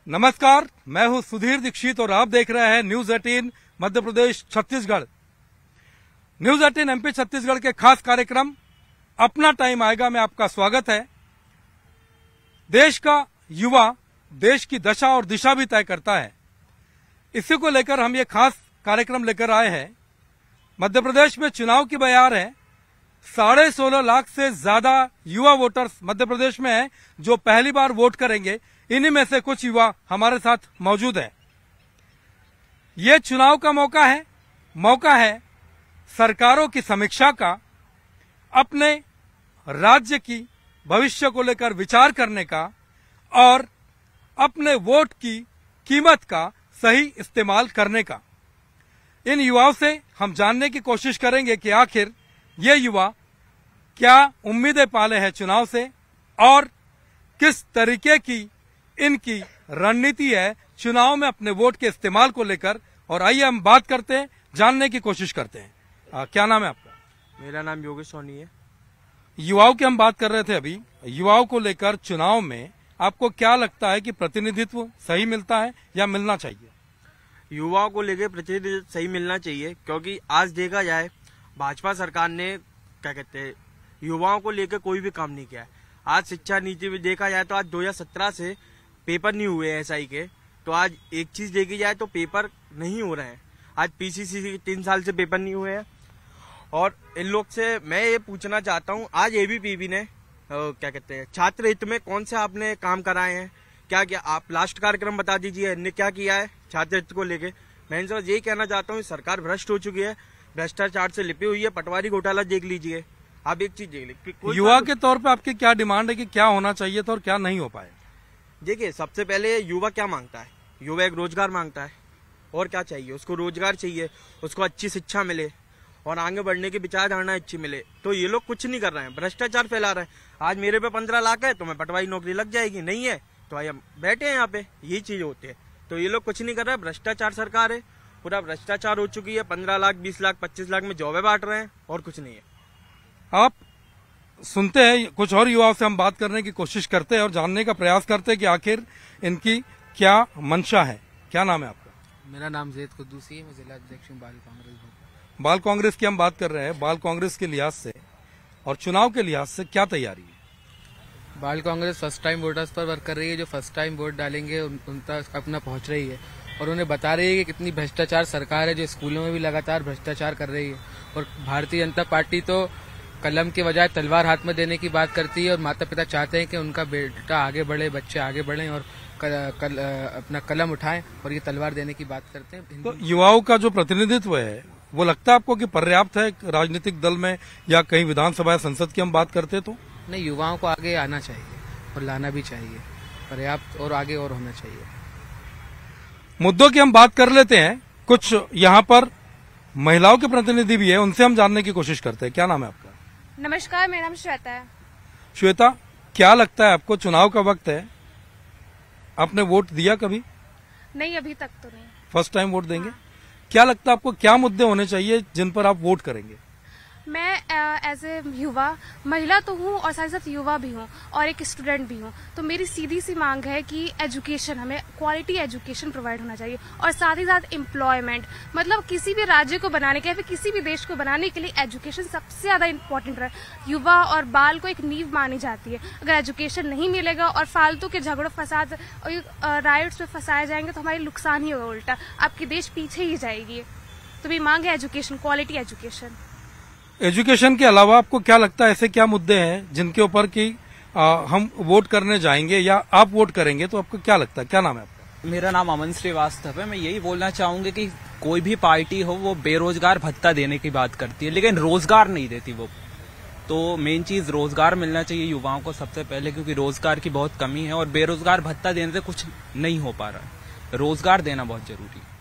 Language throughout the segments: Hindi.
नमस्कार, मैं हूं सुधीर दीक्षित और आप देख रहे हैं news 18 Madhya Pradesh Chhattisgarh. News 18 MP Chhattisgarh के खास कार्यक्रम अपना टाइम आएगा में आपका स्वागत है। देश का युवा देश की दशा और दिशा भी तय करता है। इसी को लेकर हम ये खास कार्यक्रम लेकर आए हैं। मध्य प्रदेश में चुनाव की बयार है। 16.5 लाख से ज्यादा युवा वोटर्स मध्य प्रदेश में हैं जो पहली बार वोट करेंगे। इन्हीं में से कुछ युवा हमारे साथ मौजूद हैं। ये चुनाव का मौका है सरकारों की समीक्षा का, अपने राज्य की भविष्य को लेकर विचार करने का और अपने वोट की कीमत का सही इस्तेमाल करने का। इन युवाओं से हम जानने की कोशिश करेंगे कि आखिर ये युवा क्या उम्मीदें पाले हैं चुनाव से और किस तरीके की इनकी रणनीति है चुनाव में अपने वोट के इस्तेमाल को लेकर। और आइए हम बात करते हैं, जानने की कोशिश करते हैं। क्या नाम है आपका? मेरा नाम योगेश सोनी है। युवाओं की हम बात कर रहे थे अभी। युवाओं को लेकर चुनाव में आपको क्या लगता है कि प्रतिनिधित्व सही मिलता है या मिलना चाहिए? युवाओं को लेकर प्रतिनिधित्व सही मिलना चाहिए, क्योंकि आज देखा जाए भाजपा सरकार ने क्या कहते हैं युवाओं को लेकर कोई भी काम नहीं किया है। आज शिक्षा नीति में देखा जाए तो आज 2017 से पेपर नहीं हुए एसआई के, तो आज एक चीज देखी जाए तो पेपर नहीं हो रहे हैं। आज पीसीसी के 3 साल से पेपर नहीं हुए हैं। और इन लोग से मैं ये पूछना चाहता हूँ, आज एबीपीबी ने क्या कहते हैं छात्र हित में कौन से आपने काम कराए हैं? क्या क्या आप लास्ट कार्यक्रम बता दीजिए, इनने क्या किया है छात्र हित को लेके। मैं इनसे यही कहना चाहता हूँ, सरकार भ्रष्ट हो चुकी है, भ्रष्टाचार से लिपी हुई है। पटवारी घोटाला देख लीजिए। आप एक चीज देख लीजिए, युवा के तौर पे आपकी क्या डिमांड है कि क्या होना चाहिए था और क्या नहीं हो पाया? देखिए, सबसे पहले युवा क्या मांगता है? युवा एक रोजगार मांगता है। और क्या चाहिए उसको? रोजगार चाहिए, उसको अच्छी शिक्षा मिले और आगे बढ़ने की विचारधारणा अच्छी मिले। तो ये लोग कुछ नहीं कर रहे हैं, भ्रष्टाचार फैला रहे हैं। आज मेरे पे 15 लाख है तो मैं पटवारी नौकरी लग जाएगी, नहीं है तो हम बैठे हैं यहाँ पे, यही चीज होती है। तो ये लोग कुछ नहीं कर रहे हैं, भ्रष्टाचार सरकार है, पूरा भ्रष्टाचार हो चुकी है। 15 लाख 20 लाख 25 लाख में जॉबें बांट रहे हैं और कुछ नहीं है। आप सुनते हैं, कुछ और युवाओं से हम बात करने की कोशिश करते हैं और जानने का प्रयास करते हैं कि आखिर इनकी क्या मंशा है। क्या नाम है आपका? मेरा नाम जैद कुद्दूसी है। मैं जिला अध्यक्ष हूँ बाल कांग्रेस। बाल कांग्रेस की हम बात कर रहे हैं। बाल कांग्रेस के लिहाज से और चुनाव के लिहाज से क्या तैयारी है? बाल कांग्रेस फर्स्ट टाइम वोटर्स पर वर्क कर रही है। जो फर्स्ट टाइम वोट डालेंगे उन तक अपना पहुंच रही है और उन्हें बता रही है कि कितनी भ्रष्टाचार सरकार है, जो स्कूलों में भी लगातार भ्रष्टाचार कर रही है। और भारतीय जनता पार्टी तो कलम के बजाय तलवार हाथ में देने की बात करती है और माता पिता चाहते हैं कि उनका बेटा आगे बढ़े, बच्चे आगे बढ़ें और अपना कलम उठाएं, और ये तलवार देने की बात करते हैं। तो युवाओं का जो प्रतिनिधित्व है वो लगता है आपको कि पर्याप्त है राजनीतिक दल में या कहीं विधानसभा या संसद की हम बात करते तो? नहीं, युवाओं को आगे आना चाहिए और लाना भी चाहिए, पर्याप्त और आगे और होना चाहिए। मुद्दों की हम बात कर लेते हैं। कुछ यहाँ पर महिलाओं के प्रतिनिधि भी है, उनसे हम जानने की कोशिश करते हैं। क्या नाम है आपका? नमस्कार, मेरा नाम श्वेता है। श्वेता, क्या लगता है आपको, चुनाव का वक्त है, आपने वोट दिया कभी? नहीं, अभी तक तो नहीं। फर्स्ट टाइम वोट देंगे? क्या लगता है आपको क्या मुद्दे होने चाहिए जिन पर आप वोट करेंगे? मैं एज ए युवा महिला तो हूँ और साथ साथ युवा भी हूँ और एक स्टूडेंट भी हूँ। तो मेरी सीधी सी मांग है कि एजुकेशन, हमें क्वालिटी एजुकेशन प्रोवाइड होना चाहिए और साथ ही साथ एम्प्लॉयमेंट। मतलब किसी भी राज्य को बनाने के या फिर किसी भी देश को बनाने के लिए एजुकेशन सबसे ज्यादा इम्पोर्टेंट है। युवा और बाल को एक नींव मानी जाती है। अगर एजुकेशन नहीं मिलेगा और फालतू के झगड़ों फसाद और राइट्स में फंसाए जाएंगे तो हमारी नुकसान ही होगा, उल्टा आपकी देश पीछे ही जाएगी। तो मेरी मांग है एजुकेशन, क्वालिटी एजुकेशन। एजुकेशन के अलावा आपको क्या लगता है ऐसे क्या मुद्दे हैं जिनके ऊपर कि हम वोट करने जाएंगे या आप वोट करेंगे तो आपको क्या लगता है? क्या नाम है आपका? मेरा नाम अमन श्रीवास्तव है। मैं यही बोलना चाहूंगा कि कोई भी पार्टी हो वो बेरोजगार भत्ता देने की बात करती है लेकिन रोजगार नहीं देती वो। तो मेन चीज रोजगार मिलना चाहिए युवाओं को सबसे पहले, क्योंकि रोजगार की बहुत कमी है और बेरोजगार भत्ता देने से कुछ नहीं हो पा रहा है। रोजगार देना बहुत जरूरी है।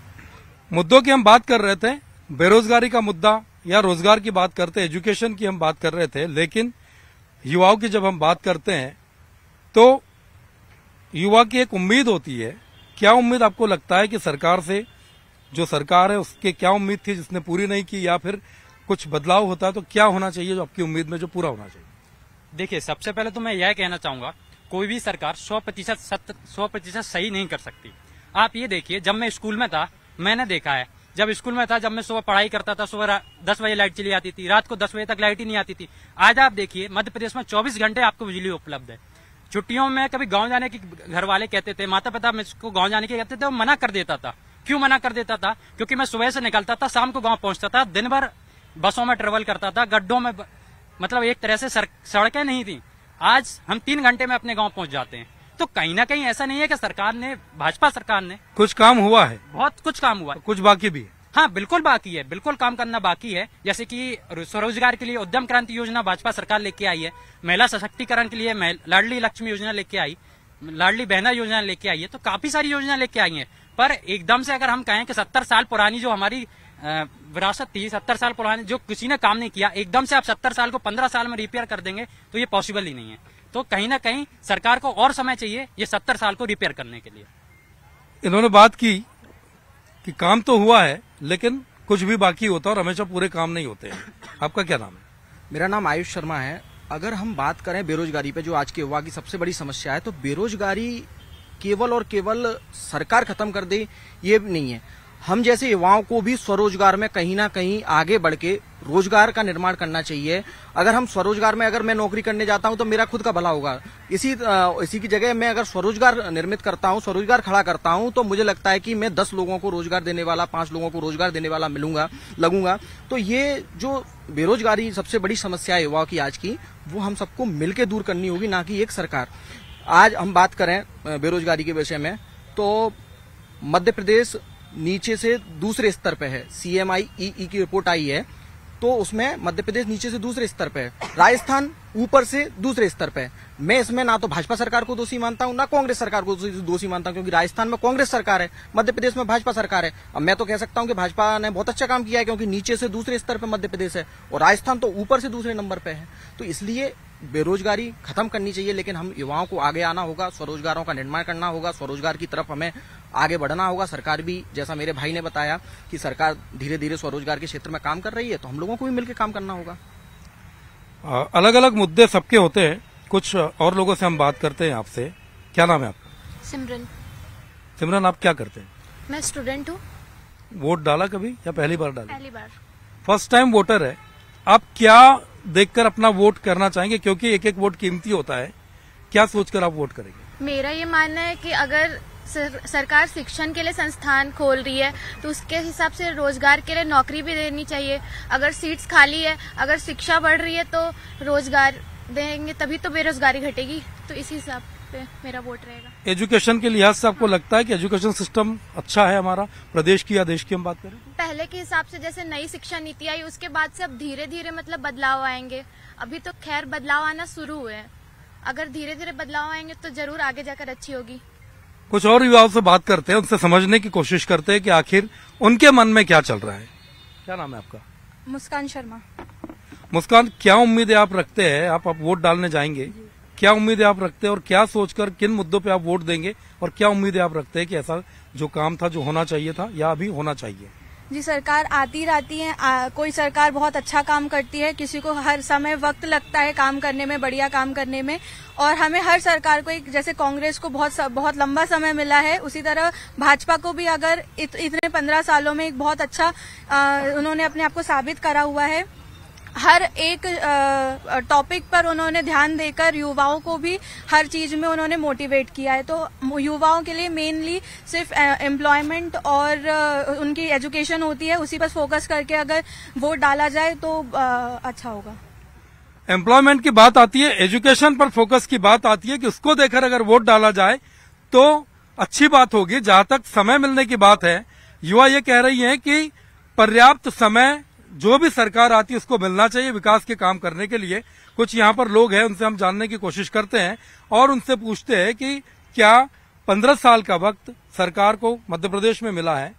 मुद्दों की हम बात कर रहे थे, बेरोजगारी का मुद्दा या रोजगार की बात करते, एजुकेशन की हम बात कर रहे थे, लेकिन युवाओं की जब हम बात करते हैं तो युवा की एक उम्मीद होती है। क्या उम्मीद आपको लगता है कि सरकार से, जो सरकार है उसके क्या उम्मीद थी जिसने पूरी नहीं की, या फिर कुछ बदलाव होता है तो क्या होना चाहिए जो आपकी उम्मीद में जो पूरा होना चाहिए? देखिए, सबसे पहले तो मैं यह कहना चाहूंगा कोई भी सरकार 100% सही नहीं कर सकती। आप ये देखिए, जब मैं स्कूल में था मैंने देखा है, जब स्कूल में था, जब मैं सुबह पढ़ाई करता था, सुबह 10 बजे लाइट चली आती थी, रात को 10 बजे तक लाइट ही नहीं आती थी। आज आप देखिए मध्य प्रदेश में 24 घंटे आपको बिजली उपलब्ध है। छुट्टियों में कभी गांव जाने की घर वाले कहते थे, माता पिता मुझको गांव जाने के कहते थे, वो मना कर देता था। क्यों मना कर देता था? क्योंकि मैं सुबह से निकलता था, शाम को गांव पहुंचता था, दिन भर बसों में ट्रेवल करता था, गड्ढों में, मतलब एक तरह से सड़कें नहीं थी। आज हम 3 घंटे में अपने गांव पहुंच जाते हैं। तो कहीं ना कहीं ऐसा नहीं है कि सरकार ने, भाजपा सरकार ने, कुछ काम हुआ है, बहुत कुछ काम हुआ है, कुछ बाकी भी है। हाँ, बिल्कुल बाकी है, बिल्कुल काम करना बाकी है। जैसे कि स्वरोजगार के लिए उद्यम क्रांति योजना भाजपा सरकार लेके आई है, महिला सशक्तिकरण के लिए लाडली लक्ष्मी योजना लेके आई, लाडली बहना योजना लेके आई है। तो काफी सारी योजना लेके आई है। पर एकदम से अगर हम कहें कि 70 साल पुरानी जो हमारी विरासत थी, 70 साल पुरानी जो किसी ने काम नहीं किया, एकदम से आप 70 साल को 15 साल में रिपेयर कर देंगे तो ये पॉसिबल ही नहीं है। तो कहीं ना कहीं सरकार को और समय चाहिए ये 70 साल को रिपेयर करने के लिए। इन्होंने बात की कि काम तो हुआ है लेकिन कुछ भी बाकी होता है और हमेशा पूरे काम नहीं होते हैं। आपका क्या नाम है? मेरा नाम आयुष शर्मा है। अगर हम बात करें बेरोजगारी पे, जो आज के युवा की सबसे बड़ी समस्या है, तो बेरोजगारी केवल और केवल सरकार खत्म कर दे ये नहीं है। हम जैसे युवाओं को भी स्वरोजगार में कहीं ना कहीं आगे बढ़ के रोजगार का निर्माण करना चाहिए। अगर हम स्वरोजगार में, अगर मैं नौकरी करने जाता हूं तो मेरा खुद का भला होगा। इसी की जगह मैं अगर स्वरोजगार निर्मित करता हूं, स्वरोजगार खड़ा करता हूं, तो मुझे लगता है कि मैं 10 लोगों को रोजगार देने वाला, 5 लोगों को रोजगार देने वाला लगूंगा। तो ये जो बेरोजगारी सबसे बड़ी समस्या है युवाओं की आज की, वो हम सबको मिलकर दूर करनी होगी, ना कि एक सरकार। आज हम बात करें बेरोजगारी के विषय में, तो मध्य प्रदेश नीचे से दूसरे स्तर पे है। CMI-EE की रिपोर्ट आई है तो उसमें मध्य प्रदेश नीचे से दूसरे स्तर पे है, राजस्थान ऊपर से दूसरे स्तर पे है। मैं इसमें ना तो भाजपा सरकार को दोषी मानता हूं, ना कांग्रेस सरकार को दोषी मानता हूं, क्योंकि राजस्थान में कांग्रेस सरकार है, मध्य प्रदेश में भाजपा सरकार है। अब मैं तो कह सकता हूं कि भाजपा ने बहुत अच्छा काम किया है, क्योंकि नीचे से दूसरे स्तर पे मध्य प्रदेश है और राजस्थान तो ऊपर से दूसरे नंबर पे है। तो इसलिए बेरोजगारी खत्म करनी चाहिए, लेकिन हम युवाओं को आगे आना होगा, स्वरोजगारों का निर्माण करना होगा, स्वरोजगार की तरफ हमें आगे बढ़ना होगा। सरकार भी, जैसा मेरे भाई ने बताया कि सरकार धीरे धीरे स्वरोजगार के क्षेत्र में काम कर रही है, तो हम लोगों को भी मिलकर काम करना होगा। अलग अलग मुद्दे सबके होते हैं। कुछ और लोगों से हम बात करते हैं आपसे। क्या नाम है आपका? सिमरन। सिमरन, आप क्या करते हैं? मैं स्टूडेंट हूँ। वोट डाला कभी या पहली बार डाला? पहली बार। फर्स्ट टाइम वोटर है, आप क्या देखकर अपना वोट करना चाहेंगे? क्योंकि एक एक वोट कीमती होता है। क्या सोचकर आप वोट करेंगे? मेरा ये मानना है कि अगर सरकार शिक्षण के लिए संस्थान खोल रही है तो उसके हिसाब से रोजगार के लिए नौकरी भी देनी चाहिए। अगर सीट्स खाली है, अगर शिक्षा बढ़ रही है तो रोजगार देंगे, तभी तो बेरोजगारी घटेगी। तो इसी हिसाब पे मेरा वोट रहेगा। एजुकेशन के लिहाज से आपको लगता है कि एजुकेशन सिस्टम अच्छा है हमारा प्रदेश की या देश की हम बात करें? पहले के हिसाब से जैसे नई शिक्षा नीति आई, उसके बाद से अब धीरे धीरे मतलब बदलाव आएंगे। अभी तो खैर बदलाव आना शुरू हुए हैं, अगर धीरे धीरे बदलाव आएंगे तो जरूर आगे जाकर अच्छी होगी। कुछ और युवाओं से बात करते हैं, उनसे समझने की कोशिश करते हैं कि आखिर उनके मन में क्या चल रहा है। क्या नाम है आपका? मुस्कान शर्मा। मुस्कान, क्या उम्मीदें आप रखते हैं? आप वोट डालने जाएंगे, क्या उम्मीदें आप रखते हैं और क्या सोचकर किन मुद्दों पे आप वोट देंगे, और क्या उम्मीदें आप रखते हैं कि ऐसा जो काम था, जो होना चाहिए था या अभी होना चाहिए? जी, सरकार आती रहती है, कोई सरकार बहुत अच्छा काम करती है, किसी को हर समय वक्त लगता है काम करने में, बढ़िया काम करने में। और हमें हर सरकार को, जैसे कांग्रेस को बहुत लंबा समय मिला है, उसी तरह भाजपा को भी अगर इतने 15 सालों में एक बहुत अच्छा उन्होंने अपने आप को साबित करा हुआ है। हर एक टॉपिक पर उन्होंने ध्यान देकर युवाओं को भी हर चीज में उन्होंने मोटिवेट किया है। तो युवाओं के लिए मेनली सिर्फ एम्प्लॉयमेंट और उनकी एजुकेशन होती है, उसी पर फोकस करके अगर वोट डाला जाए तो अच्छा होगा। एम्प्लॉयमेंट की बात आती है, एजुकेशन पर फोकस की बात आती है कि उसको देखकर अगर वोट डाला जाए तो अच्छी बात होगी। जहां तक समय मिलने की बात है, युवा ये कह रही है कि पर्याप्त समय जो भी सरकार आती है उसको मिलना चाहिए विकास के काम करने के लिए। कुछ यहाँ पर लोग हैं, उनसे हम जानने की कोशिश करते हैं और उनसे पूछते हैं कि क्या 15 साल का वक्त सरकार को मध्य प्रदेश में मिला है।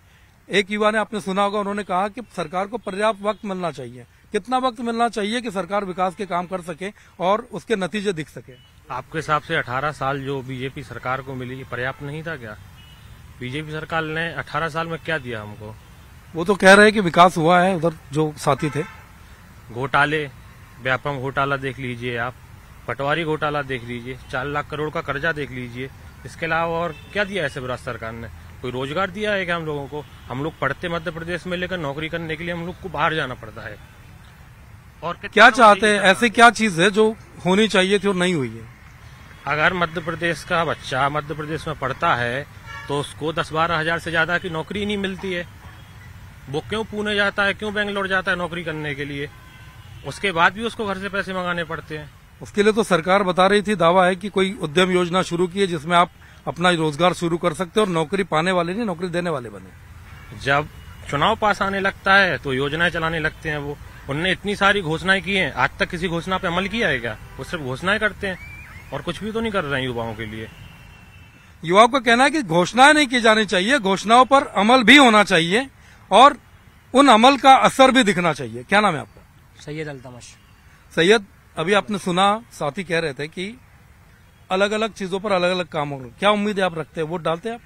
एक युवा ने, आपने सुना होगा, उन्होंने कहा कि सरकार को पर्याप्त वक्त मिलना चाहिए। कितना वक्त मिलना चाहिए कि सरकार विकास के काम कर सके और उसके नतीजे दिख सके? आपके हिसाब से 18 साल जो बीजेपी सरकार को मिली, ये पर्याप्त नहीं था क्या? बीजेपी सरकार ने 18 साल में क्या दिया हमको? वो तो कह रहे हैं कि विकास हुआ है, उधर जो साथी थे। घोटाले, व्यापम घोटाला देख लीजिए आप, पटवारी घोटाला देख लीजिए, 4 लाख करोड़ का कर्जा देख लीजिए। इसके अलावा और क्या दिया ऐसे राज्य सरकार ने? कोई रोजगार दिया है क्या हम लोगों को? हम लोग पढ़ते मध्य प्रदेश में, लेकर नौकरी करने के लिए हम लोग को बाहर जाना पड़ता है। और क्या चाहते हैं? ऐसी क्या चीज है जो होनी चाहिए थी और नहीं हुई है? अगर मध्य प्रदेश का बच्चा मध्य प्रदेश में पढ़ता है तो उसको 10-12 हजार से ज्यादा की नौकरी नहीं मिलती है। वो क्यों पुणे जाता है, क्यों बेंगलोर जाता है नौकरी करने के लिए? उसके बाद भी उसको घर से पैसे मंगाने पड़ते हैं। उसके लिए तो सरकार बता रही थी, दावा है कि कोई उद्यम योजना शुरू की है जिसमें आप अपना रोजगार शुरू कर सकते हो और नौकरी पाने वाले नहीं, नौकरी देने वाले बने। जब चुनाव पास आने लगता है तो योजनाएं चलाने लगते हैं। वो उनने इतनी सारी घोषणाएं की हैं, आज तक किसी घोषणा पे अमल किया है क्या? वो सिर्फ घोषणाएं करते हैं और कुछ भी तो नहीं कर रहे हैं युवाओं के लिए। युवाओं का कहना है कि घोषणाएं नहीं की जानी चाहिए, घोषणाओं पर अमल भी होना चाहिए और उन अमल का असर भी दिखना चाहिए। क्या नाम है आपका? सैयद अल्तमश। सैयद, अभी आपने सुना, साथी कह रहे थे कि अलग अलग चीजों पर अलग अलग काम हो रहे। क्या उम्मीदें आप रखते हैं? वोट डालते हैं आप?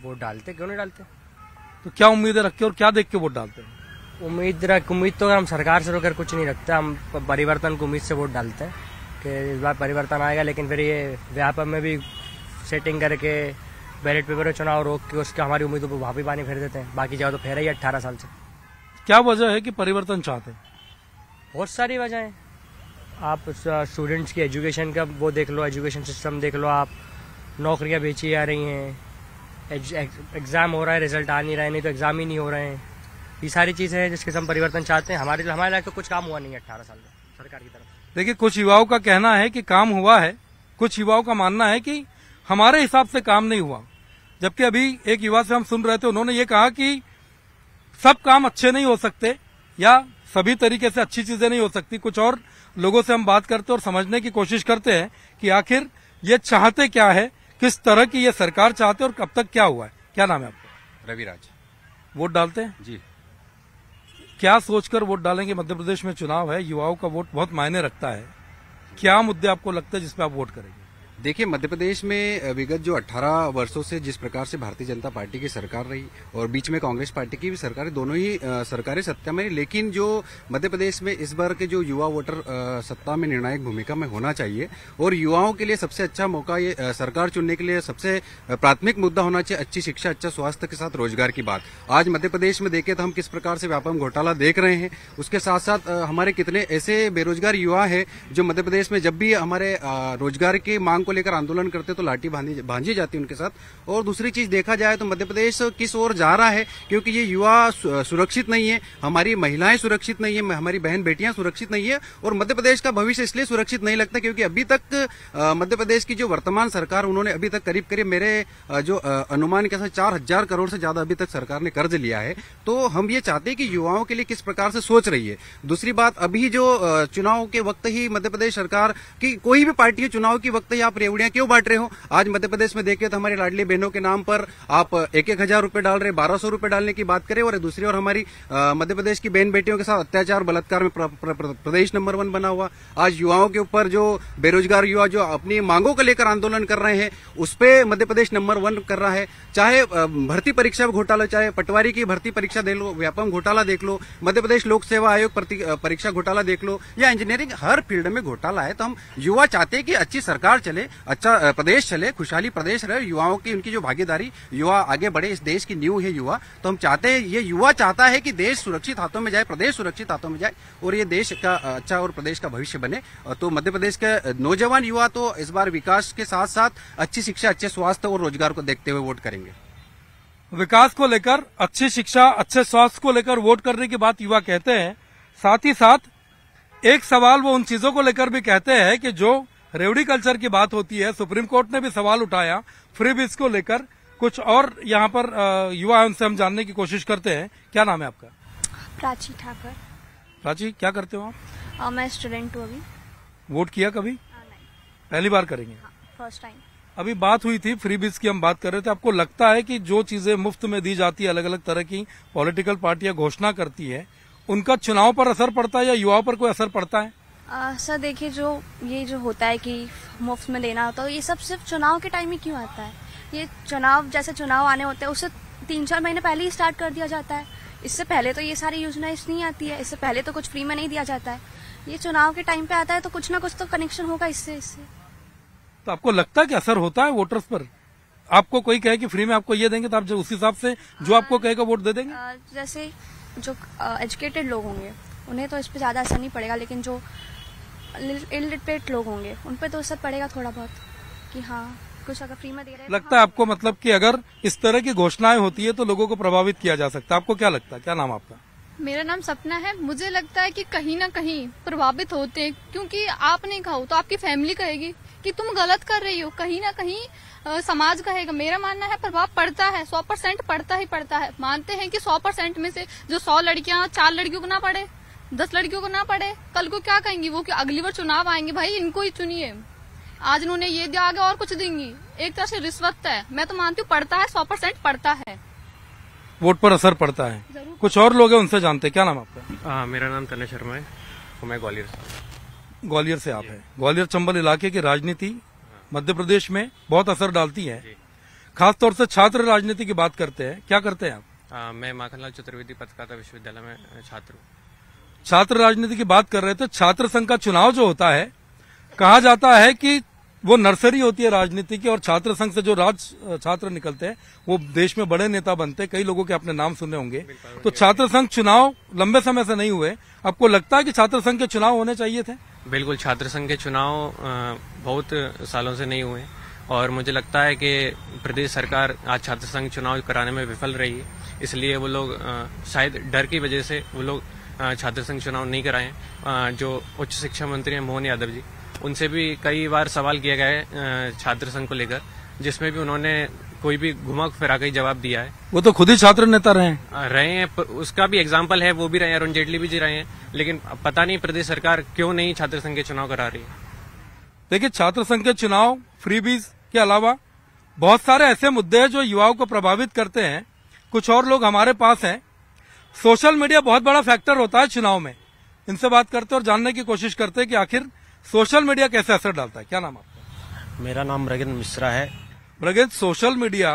वोट डालते, क्यों नहीं डालते? तो क्या उम्मीदें रखते हैं और क्या देख के वोट डालते हैं? उम्मीद तो हम सरकार से रोकर कुछ नहीं रखते, हम परिवर्तन को उम्मीद से वोट डालते हैं कि इस बार परिवर्तन आएगा। लेकिन फिर ये व्यापक में भी सेटिंग करके बैलेट पेपर में चुनाव रोक के उसके हमारी उम्मीदों पर वहां भी पानी फेर देते हैं। बाकी जाओ तो फेरा ही 18 साल से। क्या वजह है कि परिवर्तन चाहते हैं? बहुत सारी वजह है। आप स्टूडेंट्स की एजुकेशन का वो देख लो, एजुकेशन सिस्टम देख लो, आप नौकरियां बेची जा रही हैं, एग्जाम हो रहा है, रिजल्ट आ नहीं रहा है, नहीं तो एग्जाम ही नहीं हो रहे हैं। ये सारी चीजें हैं जिसके हम परिवर्तन चाहते हैं। हमारे लायक तो कुछ काम हुआ नहीं है 18 साल में सरकार की तरफ। देखिए, कुछ युवाओं का कहना है कि काम हुआ है, कुछ युवाओं का मानना है कि हमारे हिसाब से काम नहीं हुआ। जबकि अभी एक युवा से हम सुन रहे थे, उन्होंने ये कहा कि सब काम अच्छे नहीं हो सकते या सभी तरीके से अच्छी चीजें नहीं हो सकती। कुछ और लोगों से हम बात करते और समझने की कोशिश करते हैं कि आखिर ये चाहते क्या है, किस तरह की ये सरकार चाहते और कब तक क्या हुआ है। क्या नाम है आपका? रविराज। वोट डालते हैं जी। क्या सोचकर वोट डालेंगे? मध्य प्रदेश में चुनाव है, युवाओं का वोट बहुत मायने रखता है। क्या मुद्दे आपको लगता है जिसपे आप वोट करेंगे? देखिए, मध्य प्रदेश में विगत जो 18 वर्षों से जिस प्रकार से भारतीय जनता पार्टी की सरकार रही और बीच में कांग्रेस पार्टी की भी सरकार, दोनों ही सरकारें सत्ता में रही, लेकिन जो मध्य प्रदेश में इस बार के जो युवा वोटर सत्ता में निर्णायक भूमिका में होना चाहिए और युवाओं के लिए सबसे अच्छा मौका ये सरकार चुनने के लिए सबसे प्राथमिक मुद्दा होना चाहिए अच्छी शिक्षा, अच्छा स्वास्थ्य के साथ रोजगार की बात। आज मध्य प्रदेश में देखें तो हम किस प्रकार से व्यापक घोटाला देख रहे हैं। उसके साथ साथ हमारे कितने ऐसे बेरोजगार युवा है जो मध्य प्रदेश में जब भी हमारे रोजगार की मांग को लेकर आंदोलन करते तो लाठी भांजी जाती उनके साथ। और दूसरी चीज देखा जाए तो मध्य प्रदेश किस ओर जा रहा है, क्योंकि ये युवा सुरक्षित नहीं है, हमारी महिलाएं सुरक्षित नहीं है, हमारी बहन बेटियां सुरक्षित नहीं है और मध्य प्रदेश का भविष्य इसलिए सुरक्षित नहीं लगता क्योंकि अभी तक मध्य प्रदेश की जो वर्तमान सरकार, उन्होंने अभी तक करीब करीब मेरे जो अनुमान के साथ 4000 करोड़ से ज्यादा अभी तक सरकार ने कर्ज लिया है। तो हम ये चाहते हैं कि युवाओं के लिए किस प्रकार से सोच रही है। दूसरी बात, अभी जो चुनाव के वक्त ही मध्य प्रदेश सरकार की कोई भी पार्टी है, चुनाव के वक्त ही आप रेवड़ियां क्यों बांट रहे हो? आज मध्य प्रदेश में देखें तो हमारी लाडली बहनों के नाम पर आप 1,000 रुपए डाल रहे, 1200 रुपए डालने की बात करें और दूसरी ओर हमारी मध्य प्रदेश की बहन बेटियों के साथ अत्याचार बलात्कार में प्रदेश नंबर 1 बना हुआ। आज युवाओं के ऊपर जो बेरोजगार युवा जो अपनी मांगों को लेकर आंदोलन कर रहे हैं उस पे मध्य प्रदेश नंबर 1 कर रहा है। चाहे भर्ती परीक्षा घोटाला, चाहे पटवारी की भर्ती परीक्षा देख लो, व्यापम घोटाला देख लो, मध्य प्रदेश लोक सेवा आयोग परीक्षा घोटाला देख लो या इंजीनियरिंग, हर फील्ड में घोटाला है। तो हम युवा चाहते हैं कि अच्छी सरकार चले, अच्छा प्रदेश चले, खुशहाली प्रदेश रहे, युवाओं की उनकी जो भागीदारी, युवा आगे बढ़े, इस देश की नींव है युवा। तो हम चाहते हैं, ये युवा चाहता है कि देश सुरक्षित हाथों में जाए, प्रदेश सुरक्षित हाथों में जाए और ये देश का अच्छा और प्रदेश का भविष्य बने। तो मध्य प्रदेश के नौजवान युवा तो इस बार विकास के साथ साथ अच्छी शिक्षा, अच्छे स्वास्थ्य और रोजगार को देखते हुए वोट करेंगे। विकास को लेकर, अच्छी शिक्षा, अच्छे स्वास्थ्य को लेकर वोट करने की बात युवा कहते हैं। साथ ही साथ एक सवाल वो उन चीजों को लेकर भी कहते हैं कि जो रेवड़ी कल्चर की बात होती है, सुप्रीम कोर्ट ने भी सवाल उठाया फ्री बीज को लेकर। कुछ और यहाँ पर युवा उनसे हम जानने की कोशिश करते हैं। क्या नाम है आपका? प्राची ठाकर। प्राची, क्या करते हो आप? मैं स्टूडेंट हूँ अभी। वोट किया कभी? नहीं। पहली बार करेंगे? First time. अभी बात हुई थी फ्री बीज की, हम बात कर रहे थे। आपको लगता है कि जो चीजें मुफ्त में दी जाती है, अलग अलग तरह की पॉलिटिकल पार्टियां घोषणा करती है, उनका चुनाव पर असर पड़ता है या युवाओं पर कोई असर पड़ता है? सर देखिए, जो होता है कि मुफ्त में देना होता है, ये सब सिर्फ चुनाव के टाइम में क्यों आता है? ये चुनाव, जैसे चुनाव आने होते हैं उससे 3-4 महीने पहले ही स्टार्ट कर दिया जाता है। इससे पहले तो ये सारी योजनाएं नहीं आती है, इससे पहले तो कुछ फ्री में नहीं दिया जाता है। ये चुनाव के टाइम पे आता है तो कुछ ना कुछ तो कनेक्शन होगा इससे। तो आपको लगता है कि असर होता है वोटर्स पर? आपको कोई कहे कि फ्री में आपको ये देंगे तो आप जो उस हिसाब से जो आपको कहेगा वोट दे देंगे? जैसे जो एजुकेटेड लोग होंगे उन्हें तो इस पे ज्यादा असर नहीं पड़ेगा, लेकिन जो इलिटरेट लोग होंगे उन पे तो असर पड़ेगा थोड़ा बहुत कि हाँ कुछ अगर फ्री में दे रहे हैं। लगता है आपको मतलब कि अगर इस तरह की घोषणाएं होती है तो लोगों को प्रभावित किया जा सकता है? आपको क्या लगता है? क्या नाम आपका? मेरा नाम सपना है। मुझे लगता है कि कहीं ना कहीं प्रभावित होते हैं, क्योंकि आप नहीं कहो तो आपकी फैमिली कहेगी कि तुम गलत कर रही हो, कहीं ना कहीं समाज कहेगा। मेरा मानना है प्रभाव पड़ता है, 100% पड़ता ही पड़ता है। मानते हैं कि 100% में से जो 100 लड़कियां 4 लड़कियों को ना पड़े, 10 लड़कियों को ना पड़े, कल को क्या कहेंगी वो कि अगली बार चुनाव आएंगे भाई इनको ही चुनिए, आज इन्होंने ये दिया आगे और कुछ देंगी। एक तरह से रिश्वत है। मैं तो मानती हूँ पड़ता है, 100% पड़ता है, वोट पर असर पड़ता है। कुछ और लोग हैं उनसे जानते हैं। क्या नाम आपका? मेरा नाम तन्ने शर्मा है और मैं ग्वालियर से। ग्वालियर से आप है। ग्वालियर चंबल इलाके की राजनीति मध्य प्रदेश में बहुत असर डालती है, खासतौर से छात्र राजनीति की बात करते हैं। क्या करते हैं आप? मैं माखनलाल चतुर्वेदी पत्रकारिता विश्वविद्यालय में छात्र हूँ। छात्र राजनीति की बात कर रहे थे। छात्र संघ का चुनाव जो होता है, कहा जाता है कि वो नर्सरी होती है राजनीति की, और छात्र संघ से जो छात्र निकलते हैं वो देश में बड़े नेता बनते हैं। कई लोगों के आपने नाम सुने होंगे। तो छात्र संघ चुनाव लंबे समय से नहीं हुए, आपको लगता है कि छात्र संघ के चुनाव होने चाहिए थे? बिल्कुल, छात्र संघ के चुनाव बहुत सालों से नहीं हुए और मुझे लगता है कि प्रदेश सरकार आज छात्र संघ चुनाव कराने में विफल रही है। इसलिए वो लोग शायद डर की वजह से वो लोग छात्र संघ चुनाव नहीं कराए। जो उच्च शिक्षा मंत्री हैं मोहन यादव जी, उनसे भी कई बार सवाल किया गया है छात्र संघ को लेकर, जिसमें भी उन्होंने कोई भी घुमा फिरा कर जवाब दिया है। वो तो खुद ही छात्र नेता रहे हैं। उसका भी एग्जाम्पल है, वो भी रहे हैं, अरुण जेटली भी जी रहे हैं। लेकिन पता नहीं प्रदेश सरकार क्यों नहीं छात्र संघ के चुनाव करा रही है। देखिए, छात्र संघ के चुनाव फ्रीबीज के अलावा बहुत सारे ऐसे मुद्दे हैं जो युवाओं को प्रभावित करते हैं। कुछ और लोग हमारे पास हैं। सोशल मीडिया बहुत बड़ा फैक्टर होता है चुनाव में। इनसे बात करते और जानने की कोशिश करते हैं कि आखिर सोशल मीडिया कैसे असर डालता है। क्या नाम आपका? मेरा नाम ब्रगेंद्र मिश्रा है। ब्रगेंद्र, सोशल मीडिया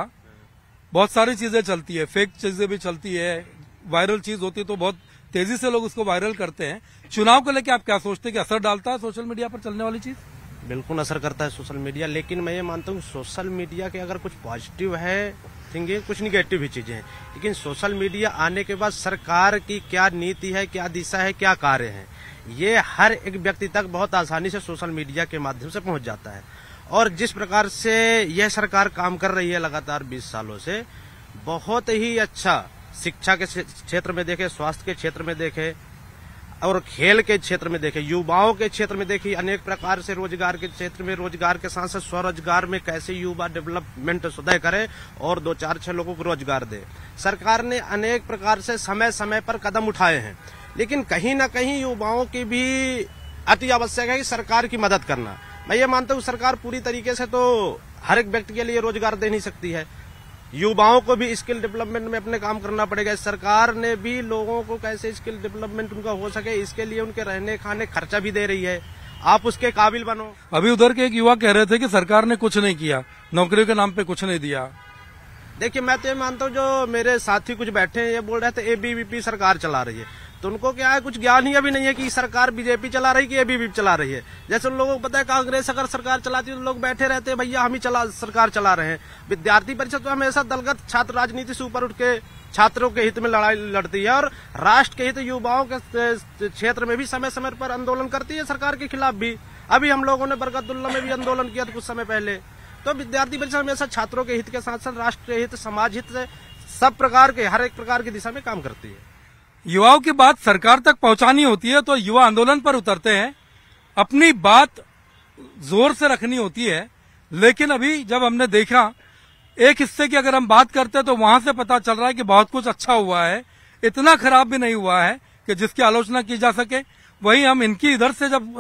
बहुत सारी चीजें चलती है, फेक चीजें भी चलती है, वायरल चीज होती है तो बहुत तेजी से लोग उसको वायरल करते हैं। चुनाव को लेकर आप क्या सोचते हैं कि असर डालता है सोशल मीडिया पर चलने वाली चीज? बिल्कुल असर करता है सोशल मीडिया, लेकिन मैं ये मानता हूँ सोशल मीडिया के अगर कुछ पॉजिटिव है थिंकिंग, कुछ निगेटिव भी चीजें हैं। लेकिन सोशल मीडिया आने के बाद सरकार की क्या नीति है, क्या दिशा है, क्या कार्य है, ये हर एक व्यक्ति तक बहुत आसानी से सोशल मीडिया के माध्यम से पहुंच जाता है। और जिस प्रकार से यह सरकार काम कर रही है लगातार 20 सालों से, बहुत ही अच्छा शिक्षा के क्षेत्र में देखे, स्वास्थ्य के क्षेत्र में देखे और खेल के क्षेत्र में देखे, युवाओं के क्षेत्र में देखे, अनेक प्रकार से रोजगार के क्षेत्र में, रोजगार के साथ साथ स्वरोजगार में कैसे युवा डेवलपमेंट सुधार करे और 2-4-6 लोगों को रोजगार दे। सरकार ने अनेक प्रकार से समय समय पर कदम उठाए हैं, लेकिन कहीं न कहीं युवाओं की भी अति आवश्यक है कि सरकार की मदद करना। मैं ये मानता हूँ सरकार पूरी तरीके से तो हर एक व्यक्ति के लिए रोजगार दे नहीं सकती है, युवाओं को भी स्किल डेवलपमेंट में अपने काम करना पड़ेगा। सरकार ने भी लोगों को कैसे स्किल डेवलपमेंट उनका हो सके, इसके लिए उनके रहने खाने खर्चा भी दे रही है। आप उसके काबिल बनो। अभी उधर के एक युवा कह रहे थे कि सरकार ने कुछ नहीं किया, नौकरियों के नाम पे कुछ नहीं दिया। देखिए, मैं तो ये मानता हूँ जो मेरे साथी कुछ बैठे हैं ये बोल रहे थे एबीवीपी सरकार चला रही है, तो उनको क्या है, कुछ ज्ञान ही अभी नहीं है कि सरकार बीजेपी चला रही कि एबीवीपी चला रही है। जैसे उन लोगों को पता है कांग्रेस अगर सरकार चलाती है तो लोग बैठे रहते हैं, भैया हम ही सरकार चला रहे हैं। विद्यार्थी परिषद तो हमेशा दलगत छात्र राजनीति से ऊपर उठ के छात्रों के हित में लड़ाई लड़ती है और राष्ट्र के हित युवाओं के क्षेत्र में भी समय समय पर आंदोलन करती है सरकार के खिलाफ भी। अभी हम लोगों ने बरकतुल्ला में भी आंदोलन किया था कुछ समय पहले। तो विद्यार्थी परिषद हमेशा छात्रों के हित के साथ साथ राष्ट्र के हित, समाज हित से सब प्रकार के हर एक प्रकार की दिशा में काम करती है। युवाओं की बात सरकार तक पहुंचानी होती है तो युवा आंदोलन पर उतरते हैं, अपनी बात जोर से रखनी होती है। लेकिन अभी जब हमने देखा एक हिस्से की अगर हम बात करते हैं तो वहां से पता चल रहा है कि बहुत कुछ अच्छा हुआ है, इतना खराब भी नहीं हुआ है कि जिसकी आलोचना की जा सके। वहीं हम इनकी इधर से जब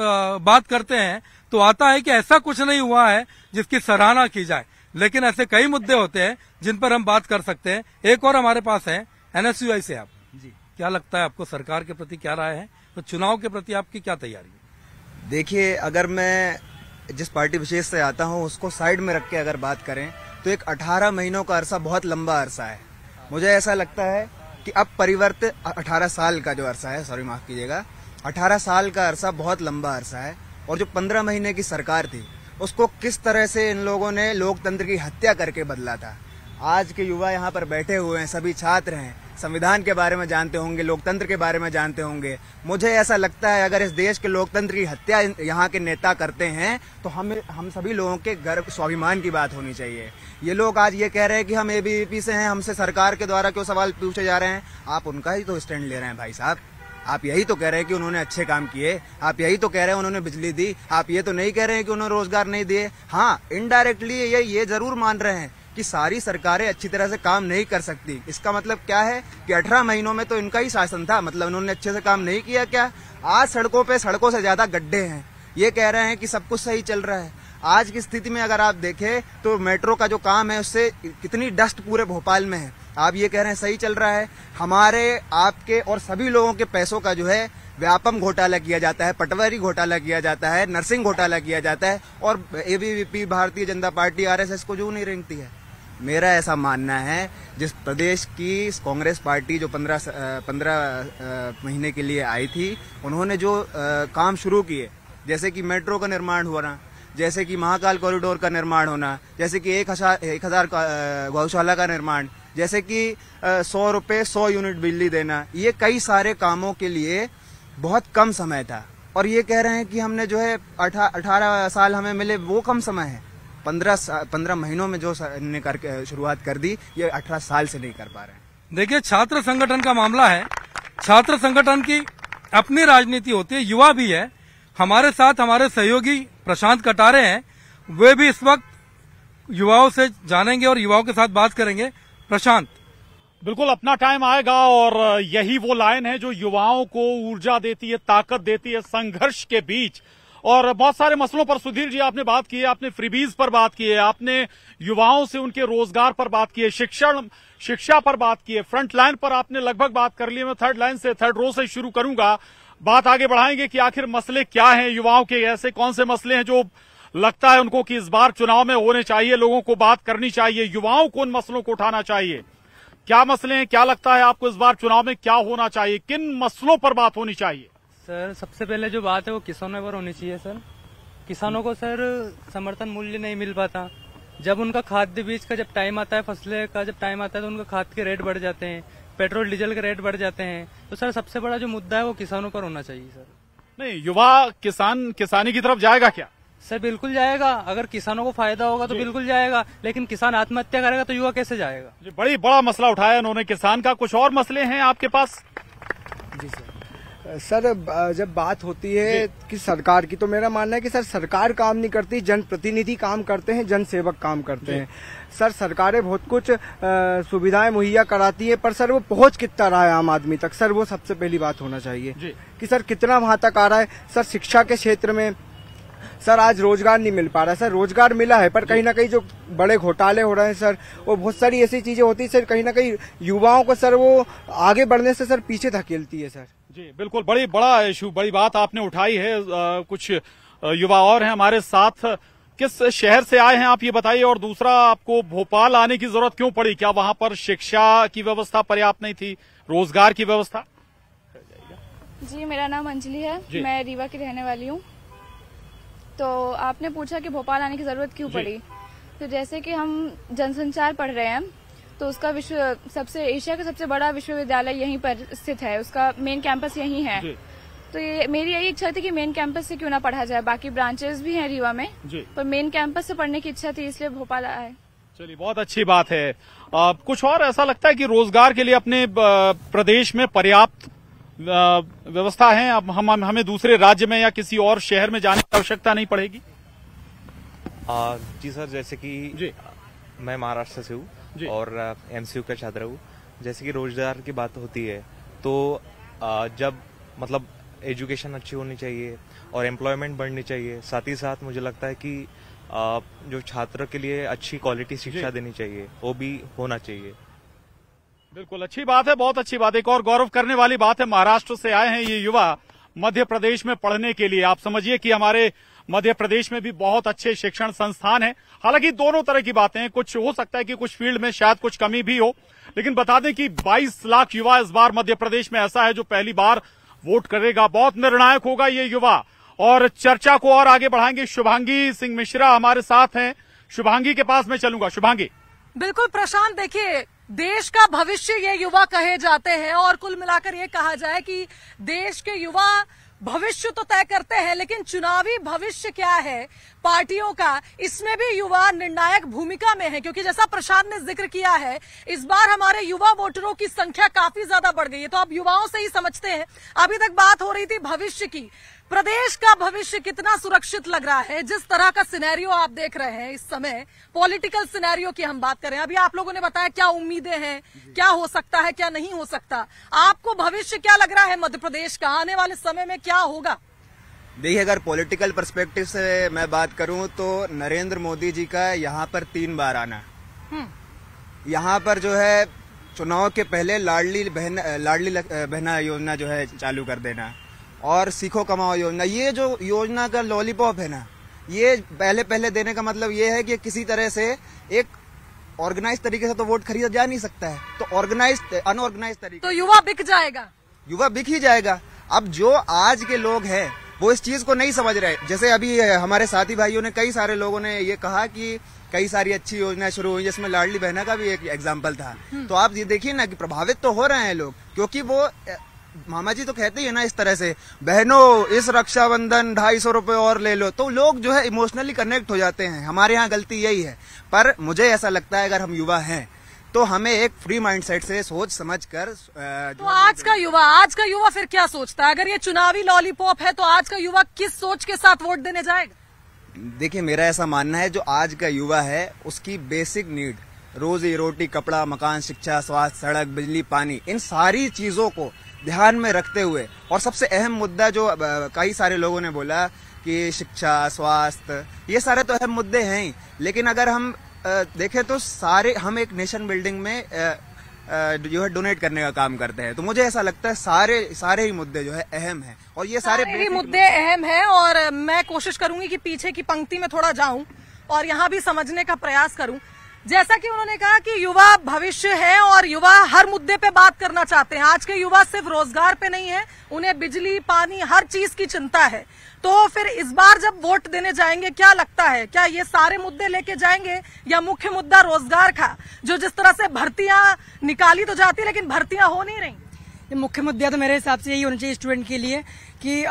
बात करते हैं तो आता है कि ऐसा कुछ नहीं हुआ है जिसकी सराहना की जाए। लेकिन ऐसे कई मुद्दे होते हैं जिन पर हम बात कर सकते हैं। एक और हमारे पास है NSUI से आप जी, क्या लगता है आपको सरकार के प्रति क्या राय है, तो चुनाव के प्रति आपकी क्या तैयारी है? देखिए, अगर मैं जिस पार्टी विशेष से आता हूं उसको साइड में रख के अगर बात करें तो एक 18 महीनों का अरसा बहुत लंबा अरसा है। मुझे ऐसा लगता है कि अब परिवर्तित 18 साल का जो अरसा है, सॉरी माफ कीजिएगा, 18 साल का अरसा बहुत लंबा अरसा है, और जो 15 महीने की सरकार थी उसको किस तरह से इन लोगों ने लोकतंत्र की हत्या करके बदला था। आज के युवा यहाँ पर बैठे हुए हैं, सभी छात्र हैं, संविधान के बारे में जानते होंगे, लोकतंत्र के बारे में जानते होंगे। मुझे ऐसा लगता है अगर इस देश के लोकतंत्र की हत्या यहाँ के नेता करते हैं तो हम सभी लोगों के गर्व स्वाभिमान की बात होनी चाहिए। ये लोग आज ये कह रहे हैं कि हम एबीवीपी से हैं, हमसे सरकार के द्वारा क्यों सवाल पूछे जा रहे हैं। आप उनका ही तो स्टैंड ले रहे हैं भाई साहब। आप यही तो कह रहे हैं कि उन्होंने अच्छे काम किए, आप यही तो कह रहे हैं उन्होंने बिजली दी, आप ये तो नहीं कह रहे हैं कि उन्होंने रोजगार नहीं दिए। हाँ, इनडायरेक्टली ये जरूर मान रहे हैं कि सारी सरकारें अच्छी तरह से काम नहीं कर सकती। इसका मतलब क्या है कि 18 महीनों में तो इनका ही शासन था, मतलब इन्होंने अच्छे से काम नहीं किया क्या? आज सड़कों से ज्यादा गड्ढे हैं। ये कह रहे हैं कि सब कुछ सही चल रहा है। आज की स्थिति में अगर आप देखें तो मेट्रो का जो काम है उससे कितनी डस्ट पूरे भोपाल में है। आप ये कह रहे हैं सही चल रहा है। हमारे, आपके और सभी लोगों के पैसों का जो है व्यापम घोटाला किया जाता है, पटवारी घोटाला किया जाता है, नर्सिंग घोटाला किया जाता है, और ABVP, Bharatiya Janata party, RSS को जो नहीं रेंगती है। मेरा ऐसा मानना है जिस प्रदेश की कांग्रेस पार्टी जो 15 महीने के लिए आई थी, उन्होंने जो काम शुरू किए, जैसे कि मेट्रो का निर्माण होना, जैसे कि महाकाल कॉरिडोर का निर्माण होना, जैसे कि 1000 गौशाला का निर्माण, जैसे कि 100 रुपए 100 यूनिट बिजली देना, ये कई सारे कामों के लिए बहुत कम समय था। और ये कह रहे हैं कि हमने जो है 18 साल हमें मिले, वो कम समय है। 15 महीनों में जो ने करके शुरुआत कर दी, ये 18 साल से नहीं कर पा रहे। देखिए, छात्र संगठन का मामला है। छात्र संगठन की अपनी राजनीति होती है, युवा भी है। हमारे साथ हमारे सहयोगी प्रशांत कटारे हैं, वे भी इस वक्त युवाओं से जानेंगे और युवाओं के साथ बात करेंगे। प्रशांत, बिल्कुल अपना टाइम आएगा और यही वो लाइन है जो युवाओं को ऊर्जा देती है, ताकत देती है संघर्ष के बीच। और बहुत सारे मसलों पर सुधीर जी आपने बात की है, आपने फ्रीबीज पर बात की है, आपने युवाओं से उनके रोजगार पर बात की है, शिक्षा पर बात की है, फ्रंट लाइन पर आपने लगभग बात कर ली है। मैं थर्ड रो से शुरू करूंगा, बात आगे बढ़ाएंगे कि आखिर मसले क्या हैं युवाओं के, ऐसे कौन से मसले हैं जो लगता है उनको कि इस बार चुनाव में होने चाहिए, लोगों को बात करनी चाहिए, युवाओं को उन मसलों को उठाना चाहिए। क्या मसले हैं, क्या लगता है आपको इस बार चुनाव में क्या होना चाहिए, किन मसलों पर बात होनी चाहिए? सर, सबसे पहले जो बात है वो किसानों पर होनी चाहिए। सर, किसानों को सर समर्थन मूल्य नहीं मिल पाता। जब उनका खाद्य बीज का जब टाइम आता है, फसलें का जब टाइम आता है, तो उनका खाद के रेट बढ़ जाते हैं, पेट्रोल डीजल के रेट बढ़ जाते हैं। तो सर सबसे बड़ा जो मुद्दा है वो किसानों पर होना चाहिए। सर नहीं, युवा किसानी की तरफ जाएगा क्या? सर बिल्कुल जाएगा। अगर किसानों को फायदा होगा तो बिल्कुल जाएगा, लेकिन किसान आत्महत्या करेगा तो युवा कैसे जाएगा? जी, बड़ा मसला उठाया उन्होंने किसान का। कुछ और मसले हैं आपके पास? जी सर, जब बात होती है कि सरकार की, तो मेरा मानना है कि सर सरकार काम नहीं करती, जनप्रतिनिधि काम करते हैं, जनसेवक काम करते हैं। सर सरकारें बहुत कुछ सुविधाएं मुहैया कराती है, पर सर वो पहुंच कितना रहा है आम आदमी तक, सर वो सबसे पहली बात होना चाहिए कि सर कितना वहां तक आ रहा है। सर शिक्षा के क्षेत्र में सर आज रोजगार नहीं मिल पा रहा है। सर रोजगार मिला है, पर कहीं ना कहीं जो बड़े घोटाले हो रहे हैं सर, वो बहुत सारी ऐसी चीजें होती है सर, कहीं ना कहीं युवाओं को सर वो आगे बढ़ने से सर पीछे धकेलती है। सर जी बिल्कुल, बड़ा इशू, बड़ी बात आपने उठाई है। कुछ युवा और हैं हमारे साथ। किस शहर से आए हैं आप, ये बताइए। और दूसरा, आपको भोपाल आने की जरूरत क्यों पड़ी? क्या वहां पर शिक्षा की व्यवस्था पर्याप्त नहीं थी, रोजगार की व्यवस्था? जी, मेरा नाम अंजलि है, मैं रीवा की रहने वाली हूँ। तो आपने पूछा कि भोपाल आने की जरूरत क्यों पड़ी। तो जैसे कि हम जनसंचार पढ़ रहे हैं, तो उसका एशिया का सबसे बड़ा विश्वविद्यालय यहीं पर स्थित है, उसका मेन कैंपस यहीं है। तो ये मेरी यही इच्छा थी कि मेन कैंपस से क्यों ना पढ़ा जाए। बाकी ब्रांचेस भी हैं रीवा में, पर मेन कैंपस से पढ़ने की इच्छा थी, इसलिए भोपाल आए। चलिए, बहुत अच्छी बात है। कुछ और ऐसा लगता है कि रोजगार के लिए अपने प्रदेश में पर्याप्त व्यवस्था है? अब हमें दूसरे राज्य में या किसी और शहर में जाने की आवश्यकता नहीं पड़ेगी? जी सर, जैसे कि मैं महाराष्ट्र से हूँ और एमसीयू का छात्र हूँ। जैसे कि रोजगार की बात होती है तो जब मतलब एजुकेशन अच्छी होनी चाहिए और एम्प्लॉयमेंट बढ़नी चाहिए, साथ ही साथ मुझे लगता है कि जो छात्र के लिए अच्छी क्वालिटी शिक्षा देनी चाहिए, वो भी होना चाहिए। बिल्कुल अच्छी बात है, बहुत अच्छी बात है। एक और गौरव करने वाली बात है, महाराष्ट्र से आए हैं ये युवा मध्य प्रदेश में पढ़ने के लिए। आप समझिए कि हमारे मध्य प्रदेश में भी बहुत अच्छे शिक्षण संस्थान हैं। हालांकि दोनों तरह की बातें हैं, कुछ हो सकता है कि कुछ फील्ड में शायद कुछ कमी भी हो, लेकिन बता दें कि 22 लाख युवा इस बार मध्य प्रदेश में ऐसा है जो पहली बार वोट करेगा। बहुत निर्णायक होगा ये युवा। और चर्चा को और आगे बढ़ाएंगे। शुभांगी सिंह मिश्रा हमारे साथ हैं। शुभांगी के पास मैं चलूंगा। शुभांगी। बिल्कुल प्रशांत, देखिए देश का भविष्य ये युवा कहे जाते हैं और कुल मिलाकर ये कहा जाए कि देश के युवा भविष्य तो तय करते हैं, लेकिन चुनावी भविष्य क्या है पार्टियों का, इसमें भी युवा निर्णायक भूमिका में है। क्योंकि जैसा प्रशांत ने जिक्र किया है, इस बार हमारे युवा वोटरों की संख्या काफी ज्यादा बढ़ गई है। तो आप युवाओं से ही समझते हैं। अभी तक बात हो रही थी भविष्य की, प्रदेश का भविष्य कितना सुरक्षित लग रहा है जिस तरह का सिनेरियो आप देख रहे हैं इस समय, पॉलिटिकल सिनेरियो की हम बात करें। अभी आप लोगों ने बताया क्या उम्मीदें हैं, क्या हो सकता है, क्या नहीं हो सकता। आपको भविष्य क्या लग रहा है मध्य प्रदेश का, आने वाले समय में क्या होगा? देखिए, अगर पॉलिटिकल पर्सपेक्टिव से मैं बात करूं तो नरेंद्र मोदी जी का यहाँ पर 3 बार आना, यहाँ पर जो है चुनाव के पहले लाडली बहना योजना जो है चालू कर देना और सीखो कमाओ योजना, ये जो योजना का लॉलीपॉप है ना, ये पहले देने का मतलब ये है कि किसी तरह से एक ऑर्गेनाइज तरीके से तो वोट खरीदा जा नहीं सकता है, तो अनऑर्गेनाइज तरीके तो युवा बिक जाएगा, युवा बिक ही जाएगा। अब जो आज के लोग हैं वो इस चीज को नहीं समझ रहे। जैसे अभी हमारे साथी भाइयों ने, कई सारे लोगों ने ये कहा कि कई सारी अच्छी योजनाएं शुरू हुई, जिसमें लाडली बहना का भी एक एग्जाम्पल था। तो आप ये देखिए ना कि प्रभावित तो हो रहे हैं लोग, क्योंकि वो मामा जी तो कहते ही है ना इस तरह से, बहनों इस रक्षाबंधन 250 रुपए और ले लो, तो लोग जो है इमोशनली कनेक्ट हो जाते हैं। हमारे यहाँ गलती यही है। पर मुझे ऐसा लगता है अगर हम युवा हैं तो हमें एक फ्री माइंडसेट से सोच समझ कर तो आज का युवा फिर क्या सोचता है? अगर ये चुनावी लॉलीपॉप है तो आज का युवा किस सोच के साथ वोट देने जाएगा? देखिए, मेरा ऐसा मानना है जो आज का युवा है उसकी बेसिक नीड, रोजी रोटी, कपड़ा, मकान, शिक्षा, स्वास्थ्य, सड़क, बिजली, पानी, इन सारी चीजों को ध्यान में रखते हुए, और सबसे अहम मुद्दा जो कई सारे लोगों ने बोला कि शिक्षा, स्वास्थ्य, ये सारे तो अहम मुद्दे हैं ही, लेकिन अगर हम देखें तो सारे हम एक नेशन बिल्डिंग में जो है डोनेट करने का काम करते हैं। तो मुझे ऐसा लगता है सारे ही मुद्दे जो है अहम हैं, और ये सारे ही मुद्दे अहम हैं। और मैं कोशिश करूंगी कि पीछे की पंक्ति में थोड़ा जाऊं और यहाँ भी समझने का प्रयास करूं। जैसा कि उन्होंने कहा कि युवा भविष्य है और युवा हर मुद्दे पे बात करना चाहते हैं। आज के युवा सिर्फ रोजगार पे नहीं है, उन्हें बिजली, पानी, हर चीज की चिंता है। तो फिर इस बार जब वोट देने जाएंगे, क्या लगता है, क्या ये सारे मुद्दे लेके जाएंगे या मुख्य मुद्दा रोजगार का, जो जिस तरह से भर्तियां निकाली तो जाती लेकिन भर्तियां हो नहीं रही? मुख्य मुद्दा तो मेरे हिसाब से यही होना चाहिए स्टूडेंट के लिए कि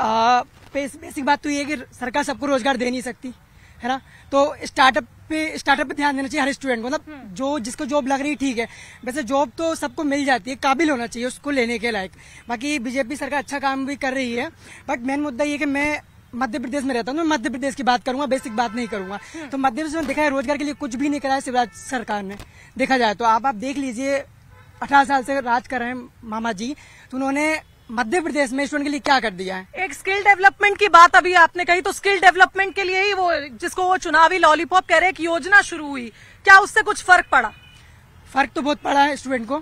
बेसिक बात तो ये है कि सरकार सबको रोजगार दे नहीं सकती है ना। तो स्टार्टअप पे ध्यान देना चाहिए हर स्टूडेंट को। मतलब जो जिसको जॉब लग रही है ठीक है, वैसे जॉब तो सबको मिल जाती है, काबिल होना चाहिए उसको लेने के लायक। बाकी बीजेपी सरकार अच्छा काम भी कर रही है, बट मेन मुद्दा ये कि मैं मध्य प्रदेश में रहता हूँ, मैं मध्य प्रदेश की बात करूंगा, बेसिक बात नहीं करूंगा। तो मध्य प्रदेश में देखा है रोजगार के लिए कुछ भी नहीं करा है शिवराज सरकार ने। देखा जाए तो आप देख लीजिए, 18 साल से राज कर रहे हैं मामा जी, तो उन्होंने मध्य प्रदेश में स्टूडेंट के लिए क्या कर दिया है। एक स्किल डेवलपमेंट की बात अभी आपने कही, तो स्किल डेवलपमेंट के लिए ही वो जिसको वो चुनावी लॉलीपॉप कह रहे हैं कि योजना शुरू हुई, क्या उससे कुछ फर्क पड़ा? फर्क तो बहुत पड़ा है स्टूडेंट को।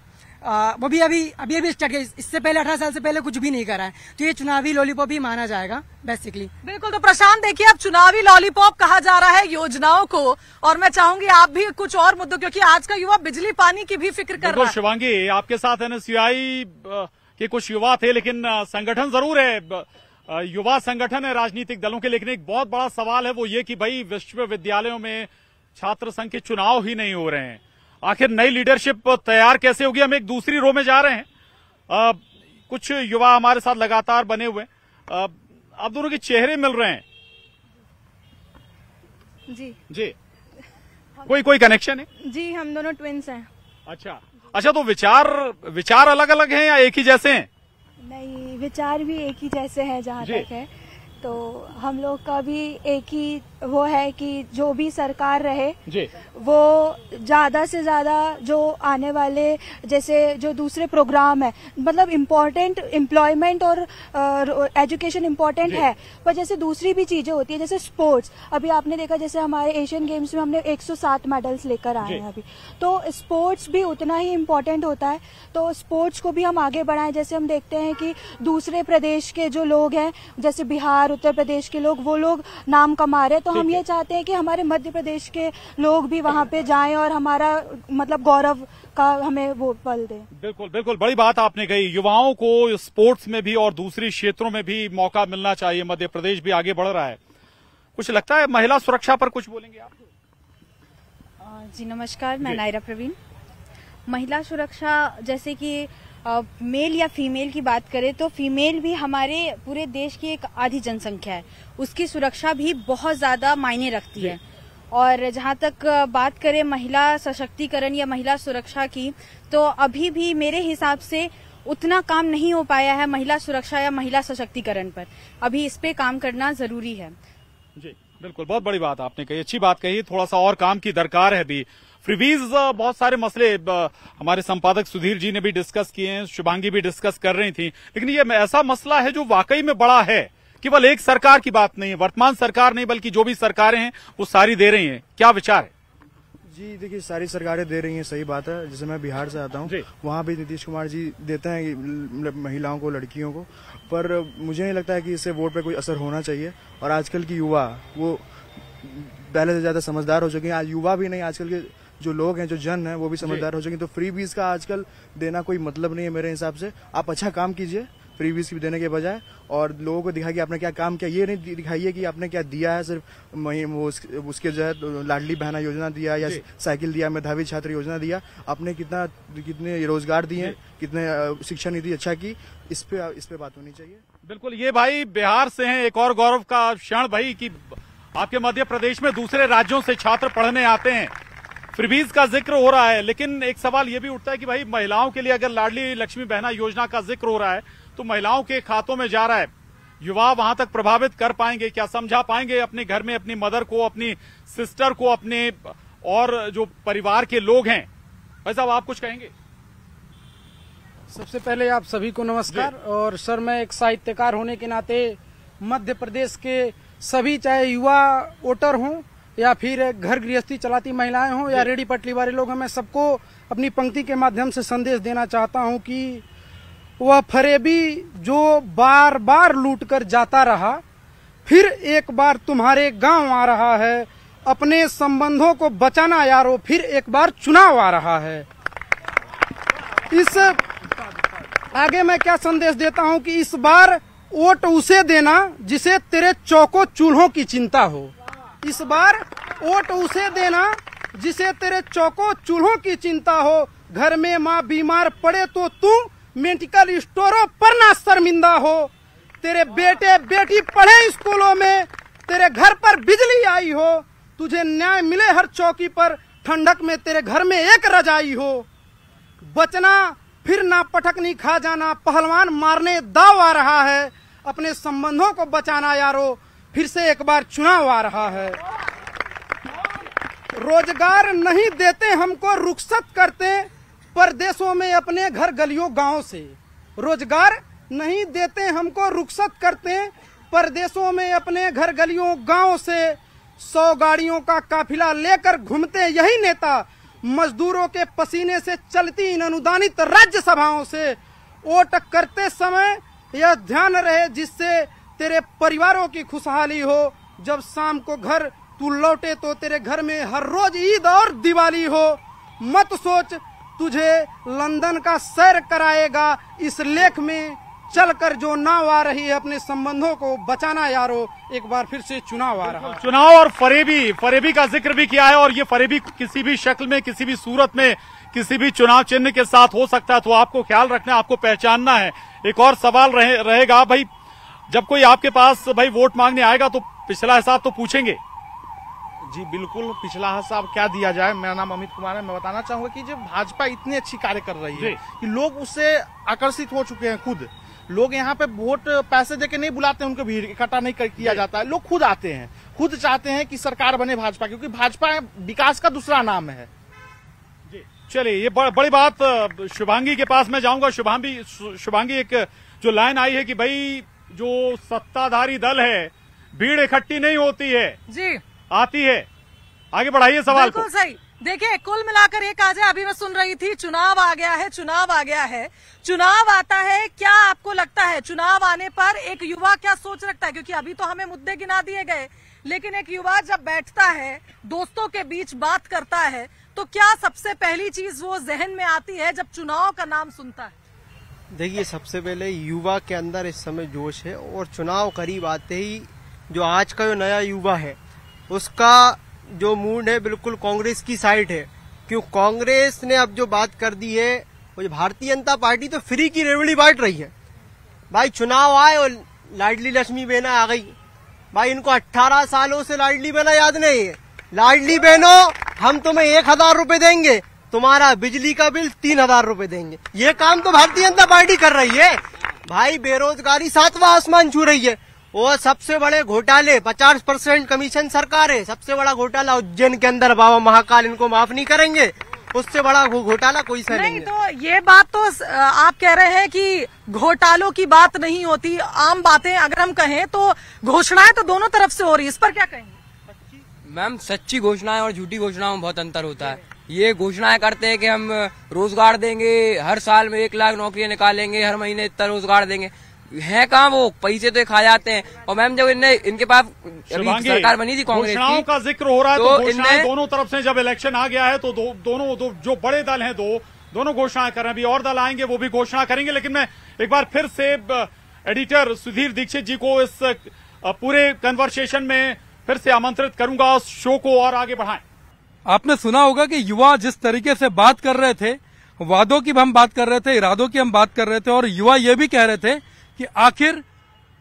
वो भी अभी स्टार्ट किया, इससे पहले 18 साल से पहले कुछ भी नहीं करा है, तो ये चुनावी लॉलीपॉप ही माना जाएगा बेसिकली। बिल्कुल। तो प्रशांत देखिए, अब चुनावी लॉलीपॉप कहा जा रहा है योजनाओं को, और मैं चाहूंगी आप भी कुछ और मुद्दों, क्योंकि आज का युवा बिजली पानी की भी फिक्र कर रहा है। शिवांगी, आपके साथ एनएसयूआई के कुछ युवा थे, लेकिन संगठन जरूर है, युवा संगठन है राजनीतिक दलों के, लेकिन एक बहुत बड़ा सवाल है वो ये कि भाई विश्वविद्यालयों में छात्र संघ के चुनाव ही नहीं हो रहे हैं। आखिर नई लीडरशिप तैयार कैसे होगी? हम एक दूसरी रो में जा रहे हैं, कुछ युवा हमारे साथ लगातार बने हुए, आप दोनों के चेहरे मिल रहे हैं जी। कोई कनेक्शन है? जी, हम दोनों ट्विंस हैं। अच्छा, तो विचार अलग अलग हैं या एक ही जैसे हैं? नहीं, विचार भी एक ही जैसे हैं जहाँ तक है। तो हम लोग का भी एक ही वो है कि जो भी सरकार रहे जी। वो ज्यादा से ज्यादा जो आने वाले जैसे जो दूसरे प्रोग्राम है, मतलब इम्पोर्टेंट एम्प्लॉयमेंट और एजुकेशन इम्पोर्टेंट है, पर जैसे दूसरी भी चीजें होती है जैसे स्पोर्ट्स। अभी आपने देखा जैसे हमारे एशियन गेम्स में हमने 107 मेडल्स लेकर आए हैं अभी, तो स्पोर्ट्स भी उतना ही इम्पोर्टेंट होता है। तो स्पोर्ट्स को भी हम आगे बढ़ाएं। जैसे हम देखते हैं कि दूसरे प्रदेश के जो लोग हैं जैसे बिहार, उत्तर प्रदेश के लोग, वो लोग नाम कमा रहे हैं, तो हम ये चाहते हैं कि हमारे मध्य प्रदेश के लोग भी वहाँ पे जाएं और हमारा मतलब गौरव का हमें वो पल दें। बिल्कुल बिल्कुल, बड़ी बात आपने कही। युवाओं को स्पोर्ट्स में भी और दूसरी क्षेत्रों में भी मौका मिलना चाहिए। मध्य प्रदेश भी आगे बढ़ रहा है। कुछ लगता है महिला सुरक्षा पर कुछ बोलेंगे आप? जी नमस्कार, मैं नायरा प्रवीण। महिला सुरक्षा जैसे कि मेल या फीमेल की बात करें तो फीमेल भी हमारे पूरे देश की एक आधी जनसंख्या है, उसकी सुरक्षा भी बहुत ज्यादा मायने रखती है। और जहां तक बात करें महिला सशक्तिकरण या महिला सुरक्षा की, तो अभी भी मेरे हिसाब से उतना काम नहीं हो पाया है महिला सुरक्षा या महिला सशक्तिकरण पर। अभी इस पे काम करना जरूरी है। जी बिल्कुल, बहुत बड़ी बात आपने कही, अच्छी बात कही। थोड़ा सा और काम की दरकार है भी। फ्रीबीज बहुत सारे मसले हमारे संपादक सुधीर जी ने भी डिस्कस किए हैं, शुभांगी भी डिस्कस कर रही थी, लेकिन ये ऐसा मसला है जो वाकई में बड़ा है। केवल एक सरकार की बात नहीं है, वर्तमान सरकार नहीं बल्कि जो भी सरकारें हैं वो सारी दे रही हैं। क्या विचार है? जी देखिए, सारी सरकारें दे रही हैं, सही बात है। जैसे मैं बिहार से आता हूँ, वहाँ भी नीतीश कुमार जी देते हैं महिलाओं को, लड़कियों को, पर मुझे नहीं लगता है कि इससे वोट पे कोई असर होना चाहिए। और आजकल की युवा वो पहले से ज्यादा समझदार हो चुके हैं। आज युवा भी नहीं, आजकल के जो लोग हैं, जो जन है, वो भी समझदार हो चुके हैं। तो फ्री बीज का आजकल देना कोई मतलब नहीं है मेरे हिसाब से। आप अच्छा काम कीजिए फ्री बीज की देने के बजाय, और लोगों को दिखाइए आपने क्या काम किया। ये नहीं दिखाइए कि आपने क्या दिया है, सिर्फ वो उसके जो है लाडली बहना योजना दिया या साइकिल दिया, मेधावी छात्र योजना दिया। आपने कितने रोजगार दिए, कितने शिक्षा नीति अच्छा की, इस पे बात होनी चाहिए। बिल्कुल, ये भाई बिहार से हैं। एक और गौरव का क्षण भाई कि आपके मध्य प्रदेश में दूसरे राज्यों से छात्र पढ़ने आते हैं। फ्रीबीज का जिक्र हो रहा है, लेकिन एक सवाल ये भी उठता है कि भाई महिलाओं के लिए अगर लाडली लक्ष्मी बहना योजना का जिक्र हो रहा है तो महिलाओं के खातों में जा रहा है, युवा वहां तक प्रभावित कर पाएंगे क्या? समझा पाएंगे अपने घर में अपनी मदर को, अपनी सिस्टर को, अपने और जो परिवार के लोग हैं? भाई साहब, आप कुछ कहेंगे? सबसे पहले आप सभी को नमस्कार। और सर, मैं एक साहित्यकार होने के नाते मध्य प्रदेश के सभी, चाहे युवा वोटर हों या फिर घर गृहस्थी चलाती महिलाएं हों या रेडी पटरी वाले लोग हैं, मैं सबको अपनी पंक्ति के माध्यम से संदेश देना चाहता हूं कि वह फरेबी जो बार बार लूट कर जाता रहा, फिर एक बार तुम्हारे गांव आ रहा है। अपने संबंधों को बचाना यारो, फिर एक बार चुनाव आ रहा है। इस आगे मैं क्या संदेश देता हूं कि इस बार वोट उसे देना जिसे तेरे चौकों चूल्हों की चिंता हो। इस बार वोट उसे देना जिसे तेरे चौकों चूल्हों की चिंता हो। घर में माँ बीमार पड़े तो तू मेडिकल स्टोरों पर ना शर्मिंदा हो। तेरे बेटे बेटी पढ़े स्कूलों में, तेरे घर पर बिजली आई हो। तुझे न्याय मिले हर चौकी पर, ठंडक में तेरे घर में एक रजाई हो। बचना फिर ना पटकनी खा जाना, पहलवान मारने दाव आ रहा है। अपने संबंधों को बचाना यारो, फिर से एक बार चुनाव आ रहा है। रोजगार नहीं देते हमको, रुखसत करते परदेशों में अपने घर गलियों गांव से। रोजगार नहीं देते हमको, रुखसत करते परदेशों में अपने घर गलियों गांव से। 100 गाड़ियों का काफिला लेकर घूमते यही नेता, मजदूरों के पसीने से चलती इन अनुदानित राज्य सभाओं से। वोट करते समय यह ध्यान रहे जिससे तेरे परिवारों की खुशहाली हो। जब शाम को घर तू लौटे तो तेरे घर में हर रोज ईद और दिवाली हो। मत सोच तुझे लंदन का सैर कराएगा, इस लेख में चलकर जो नाव आ रही है। अपने संबंधों को बचाना यारो, एक बार फिर से चुनाव आ रहा है। चुनाव और फरेबी का जिक्र भी किया है, और ये फरेबी किसी भी शक्ल में, किसी भी सूरत में, किसी भी चुनाव चिन्ह के साथ हो सकता है, तो आपको ख्याल रखना, आपको पहचानना है। एक और सवाल रहेगा भाई, जब कोई आपके पास भाई वोट मांगने आएगा तो पिछला हिसाब तो पूछेंगे? जी बिल्कुल, पिछला हिसाब क्या दिया जाए। मेरा नाम अमित कुमार है। मैं बताना चाहूंगा कि जब भाजपा इतनी अच्छी कार्य कर रही है कि लोग उससे आकर्षित हो चुके हैं खुद। लोग यहाँ पे वोट पैसे देके नहीं बुलाते हैं, उनको भीड़ इकट्ठा नहीं किया जाता है, लोग खुद आते हैं, खुद चाहते हैं कि सरकार बने भाजपा, क्योंकि भाजपा विकास का दूसरा नाम है। चलिए, ये बड़ी बात। शुभांगी के पास मैं जाऊंगा। शुभांगी, एक जो लाइन आई है कि भाई जो सत्ताधारी दल है, भीड़ इकट्ठी नहीं होती है जी, आती है। आगे बढ़ाइए सवाल को। बिल्कुल सही। देखिए, कुल मिलाकर ये कहा जाए, अभी मैं सुन रही थी, चुनाव आ गया है, चुनाव आ गया है, चुनाव आता है, क्या आपको लगता है चुनाव आने पर एक युवा क्या सोच रखता है? क्योंकि अभी तो हमें मुद्दे गिना दिए गए, लेकिन एक युवा जब बैठता है, दोस्तों के बीच बात करता है, तो क्या सबसे पहली चीज वो जहन में आती है जब चुनाव का नाम सुनता है? देखिए, सबसे पहले युवा के अंदर इस समय जोश है, और चुनाव करीब आते ही जो आज का जो नया युवा है उसका जो मूड है बिल्कुल कांग्रेस की साइड है। क्यों? कांग्रेस ने अब जो बात कर दी है, वो भारतीय जनता पार्टी तो फ्री की रेवड़ी बांट रही है। भाई चुनाव आए और लाडली लक्ष्मी बहना आ गई। भाई इनको 18 सालों से लाडली बहना याद नहीं है। लाडली बहनों, हम तुम्हें 1000 रुपए देंगे, तुम्हारा बिजली का बिल 3000 रुपए देंगे। ये काम तो भारतीय जनता पार्टी कर रही है। भाई बेरोजगारी 7वां आसमान छू रही है, और सबसे बड़े घोटाले 50% कमीशन सरकार है। सबसे बड़ा घोटाला उज्जैन के अंदर बाबा महाकाल, इनको माफ नहीं करेंगे, उससे बड़ा घोटाला कोई सा नहीं है। तो ये बात तो आप कह रहे हैं कि घोटालों की बात नहीं होती, आम बातें अगर हम कहें तो घोषणाएं तो दोनों तरफ से हो रही है, इस पर क्या कहेंगे? मैम, सच्ची घोषणाएं और झूठी घोषणाओं में बहुत अंतर होता है। ये घोषणाएं करते हैं कि हम रोजगार देंगे, हर साल में 1 लाख नौकरियां निकालेंगे, हर महीने इतना रोजगार देंगे, है कहाँ वो? पैसे तो खा जाते हैं। और मैम, जब इनके पास अभी सरकार बनी थी कांग्रेस की, घोषणाओं का जिक्र हो रहा है, तो घोषणाएं दोनों तरफ से जब इलेक्शन आ गया है तो दोनों जो बड़े दल हैं दोनों घोषणाएं कर रहे हैं। अभी और दल आएंगे, वो भी घोषणा करेंगे। लेकिन मैं एक बार फिर से एडिटर सुधीर दीक्षित जी को इस पूरे कन्वर्सेशन में फिर से आमंत्रित करूंगा, शो को और आगे बढ़ाएं। आपने सुना होगा कि युवा जिस तरीके से बात कर रहे थे, वादों की हम बात कर रहे थे, इरादों की हम बात कर रहे थे, और युवा ये भी कह रहे थे कि आखिर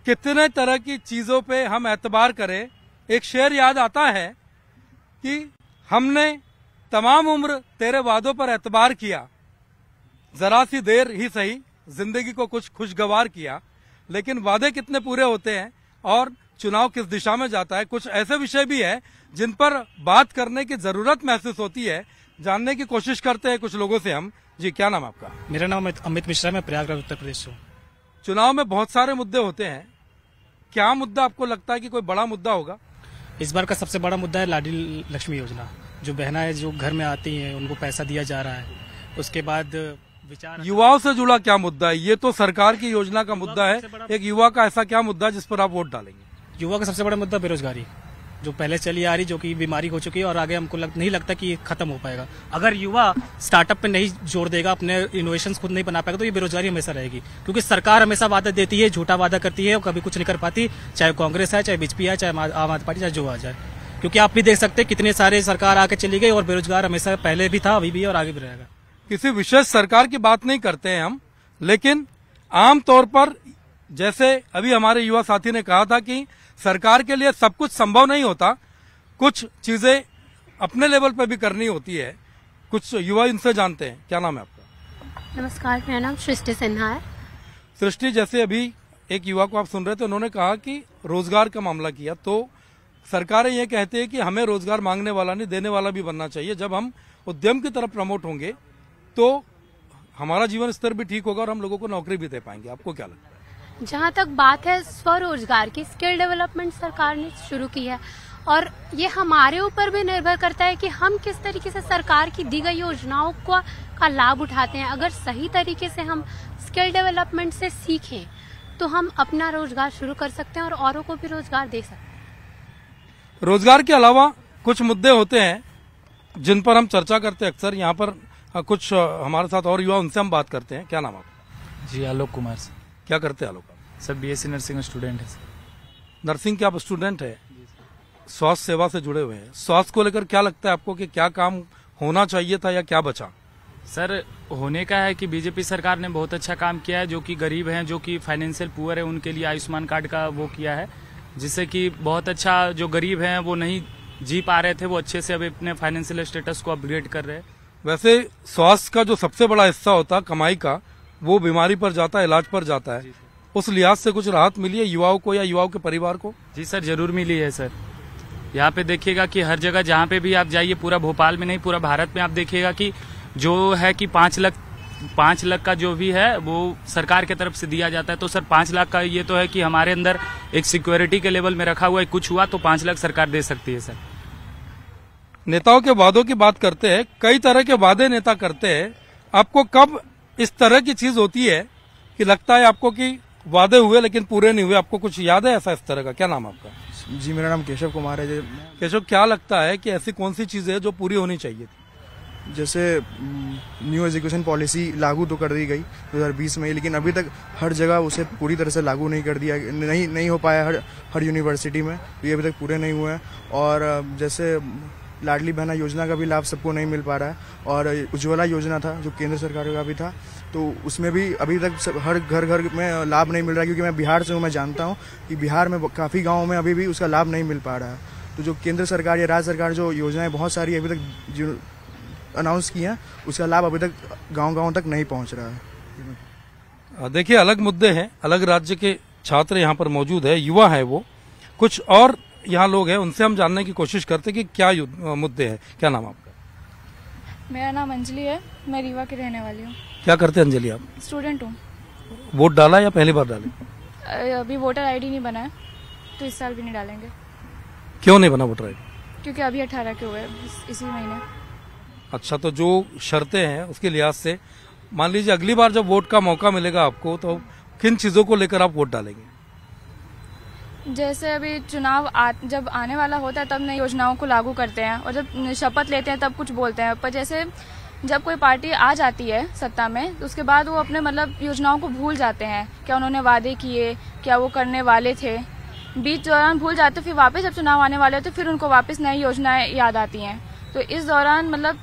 कितने तरह की चीजों पे हम एतबार करें। एक शेर याद आता है कि हमने तमाम उम्र तेरे वादों पर एतबार किया, जरा सी देर ही सही जिंदगी को कुछ खुशगवार किया। लेकिन वादे कितने पूरे होते हैं और चुनाव किस दिशा में जाता है, कुछ ऐसे विषय भी है जिन पर बात करने की जरूरत महसूस होती है। जानने की कोशिश करते हैं कुछ लोगों से हम। जी, क्या नाम आपका? मेरा नाम अमित मिश्रा, मैं प्रयागराज उत्तर प्रदेश से हूँ। चुनाव में बहुत सारे मुद्दे होते हैं, क्या मुद्दा आपको लगता है कि कोई बड़ा मुद्दा होगा? इस बार का सबसे बड़ा मुद्दा है लाडली लक्ष्मी योजना। जो बहनाएं जो घर में आती हैं उनको पैसा दिया जा रहा है। उसके बाद विचार युवाओं से जुड़ा क्या मुद्दा है? ये तो सरकार की योजना का मुद्दा है, एक युवा का ऐसा क्या मुद्दा जिस पर आप वोट डालेंगे? युवा का सबसे बड़ा मुद्दा बेरोजगारी, जो पहले चली आ रही, जो कि बीमारी हो चुकी है, और आगे हमको नहीं लगता कि ये खत्म हो पाएगा। अगर युवा स्टार्टअप पे नहीं जोड़ देगा, अपने इनोवेशन खुद नहीं बना पाएगा, तो ये बेरोजगारी हमेशा रहेगी। क्योंकि सरकार हमेशा वादा देती है, झूठा वादा करती है, और कभी कुछ नहीं कर पाती, चाहे कांग्रेस है, चाहे बीजेपी है, चाहे आम आदमी पार्टी, चाहे जो आ जाए। क्योंकि आप भी देख सकते हैं कितने सारे सरकार आके चली गई, और बेरोजगार हमेशा पहले भी था, अभी भी और आगे भी रहेगा। किसी विशेष सरकार की बात नहीं करते हैं हम, लेकिन आमतौर पर जैसे अभी हमारे युवा साथी ने कहा था कि सरकार के लिए सब कुछ संभव नहीं होता, कुछ चीजें अपने लेवल पर भी करनी होती है। कुछ युवा इनसे जानते हैं। क्या नाम है आपका? नमस्कार, मेरा नाम सृष्टि सिन्हा है। सृष्टि, जैसे अभी एक युवा को आप सुन रहे थे, उन्होंने कहा कि रोजगार का मामला किया, तो सरकारें ये कहती है कि हमें रोजगार मांगने वाला नहीं, देने वाला भी बनना चाहिए। जब हम उद्यम की तरफ प्रमोट होंगे तो हमारा जीवन स्तर भी ठीक होगा और हम लोगों को नौकरी भी दे पाएंगे। आपको क्या लगता है? जहाँ तक बात है स्वरोजगार की, स्किल डेवलपमेंट सरकार ने शुरू की है, और ये हमारे ऊपर भी निर्भर करता है कि हम किस तरीके से सरकार की दी गई योजनाओं का लाभ उठाते हैं। अगर सही तरीके से हम स्किल डेवलपमेंट से सीखें तो हम अपना रोजगार शुरू कर सकते हैं और औरों को भी रोजगार दे सकते हैं। रोजगार के अलावा कुछ मुद्दे होते हैं जिन पर हम चर्चा करते हैं अक्सर। यहाँ पर कुछ हमारे साथ और युवा, उनसे हम बात करते हैं। क्या नाम आपका? जी, आलोक कुमार से। क्या करते हैं आलोक? सर, बीएससी नर्सिंग स्टूडेंट है। नर्सिंग के आप स्टूडेंट है, स्वास्थ्य सेवा से जुड़े हुए हैं। स्वास्थ्य को लेकर क्या लगता है आपको कि क्या काम होना चाहिए था या क्या बचा? सर, होने का है कि बीजेपी सरकार ने बहुत अच्छा काम किया है। जो कि गरीब हैं, जो कि फाइनेंशियल पुअर है, उनके लिए आयुष्मान कार्ड का वो किया है, जिससे कि बहुत अच्छा, जो गरीब हैं वो नहीं जी पा रहे थे, वो अच्छे से अभी अपने फाइनेंशियल स्टेटस को अपग्रेड कर रहे हैं। वैसे स्वास्थ्य का जो सबसे बड़ा हिस्सा होता है कमाई का, वो बीमारी पर जाता है, इलाज पर जाता है। उस लिहाज से कुछ राहत मिली है युवाओं को या युवाओं के परिवार को? जी सर, जरूर मिली है सर। यहाँ पे देखिएगा कि हर जगह जहाँ पे भी आप जाइए, पूरा भोपाल में नहीं पूरा भारत में आप देखिएगा कि जो है कि 5 लाख का जो भी है वो सरकार की तरफ से दिया जाता है। तो सर 5 लाख का ये तो है कि हमारे अंदर एक सिक्योरिटी के लेवल में रखा हुआ है, कुछ हुआ तो 5 लाख सरकार दे सकती है सर। नेताओं के वादों की बात करते हैं, कई तरह के वादे नेता करते हैं। आपको कब इस तरह की चीज होती है कि लगता है आपको कि वादे हुए लेकिन पूरे नहीं हुए? आपको कुछ याद है ऐसा इस तरह का? क्या नाम आपका? जी मेरा नाम केशव कुमार है। केशव, क्या लगता है कि ऐसी कौन सी चीजें है जो पूरी होनी चाहिए थी? जैसे न्यू एजुकेशन पॉलिसी लागू तो कर दी गई 2020 में, लेकिन अभी तक हर जगह उसे पूरी तरह से लागू नहीं कर दिया, नहीं हो पाया हर यूनिवर्सिटी में, तो ये अभी तक पूरे नहीं हुए हैं। और जैसे लाडली बहना योजना का भी लाभ सबको नहीं मिल पा रहा है, और उज्ज्वला योजना था जो केंद्र सरकार का भी था, तो उसमें भी अभी तक हर घर में लाभ नहीं मिल रहा है। क्योंकि मैं बिहार से हूँ, मैं जानता हूँ कि बिहार में काफ़ी गाँव में अभी भी उसका लाभ नहीं मिल पा रहा है। तो जो केंद्र सरकार या राज्य सरकार जो योजनाएं बहुत सारी अभी तक जो अनाउंस की हैं, उसका लाभ अभी तक गाँव तक नहीं पहुँच रहा है। देखिए, अलग मुद्दे हैं, अलग राज्य के छात्र यहाँ पर मौजूद है, युवा है वो, कुछ और यहाँ लोग हैं, उनसे हम जानने की कोशिश करते हैं कि क्या मुद्दे हैं। क्या नाम आपका? मेरा नाम अंजलि है, मैं रीवा की रहने वाली हूँ। क्या करते हैं अंजलि आप? स्टूडेंट हूँ। वोट डाला या पहली बार डाले? अभी वोटर आईडी नहीं बना है, तो इस साल भी नहीं डालेंगे। क्यों नहीं बना वोटर आईडी? क्योंकि अभी 18 के हुए इसी महीने। अच्छा, तो जो शर्तें हैं उसके लिहाज से मान लीजिए अगली बार जब वोट का मौका मिलेगा आपको, तो किन चीजों को लेकर आप वोट डालेंगे? जैसे अभी चुनाव जब आने वाला होता है तब नई योजनाओं को लागू करते हैं, और जब शपथ लेते हैं तब कुछ बोलते हैं, पर जैसे जब कोई पार्टी आ जाती है सत्ता में तो उसके बाद वो अपने मतलब योजनाओं को भूल जाते हैं, क्या उन्होंने वादे किए, क्या वो करने वाले थे, बीच दौरान भूल जाते, फिर वापस जब चुनाव आने वाले होते फिर उनको वापस नई योजनाएं याद आती हैं। तो इस दौरान मतलब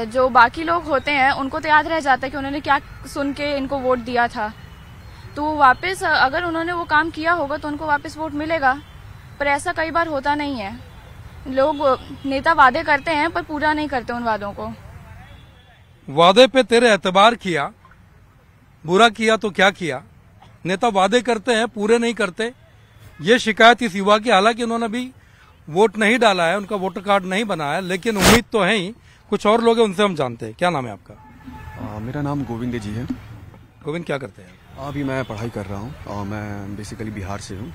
जो बाकी लोग होते हैं उनको तो याद रह जाता है कि उन्होंने क्या सुन के इनको वोट दिया था, तो वापस अगर उन्होंने वो काम किया होगा तो उनको वापस वोट मिलेगा। पर ऐसा कई बार होता नहीं है, लोग नेता वादे करते हैं पर पूरा नहीं करते उन वादों को। वादे पे तेरे एतबार किया, बुरा किया तो क्या किया? नेता वादे करते हैं, पूरे नहीं करते, ये शिकायत इस युवा की। हालांकि उन्होंने अभी वोट नहीं डाला है, उनका वोटर कार्ड नहीं बना है, लेकिन उम्मीद तो है ही। कुछ और लोग हैं, उनसे हम जानते हैं। क्या नाम है आपका? मेरा नाम गोविंद जी है। गोविंद, क्या करते हैं? अभी मैं पढ़ाई कर रहा हूँ, मैं बेसिकली बिहार से हूँ।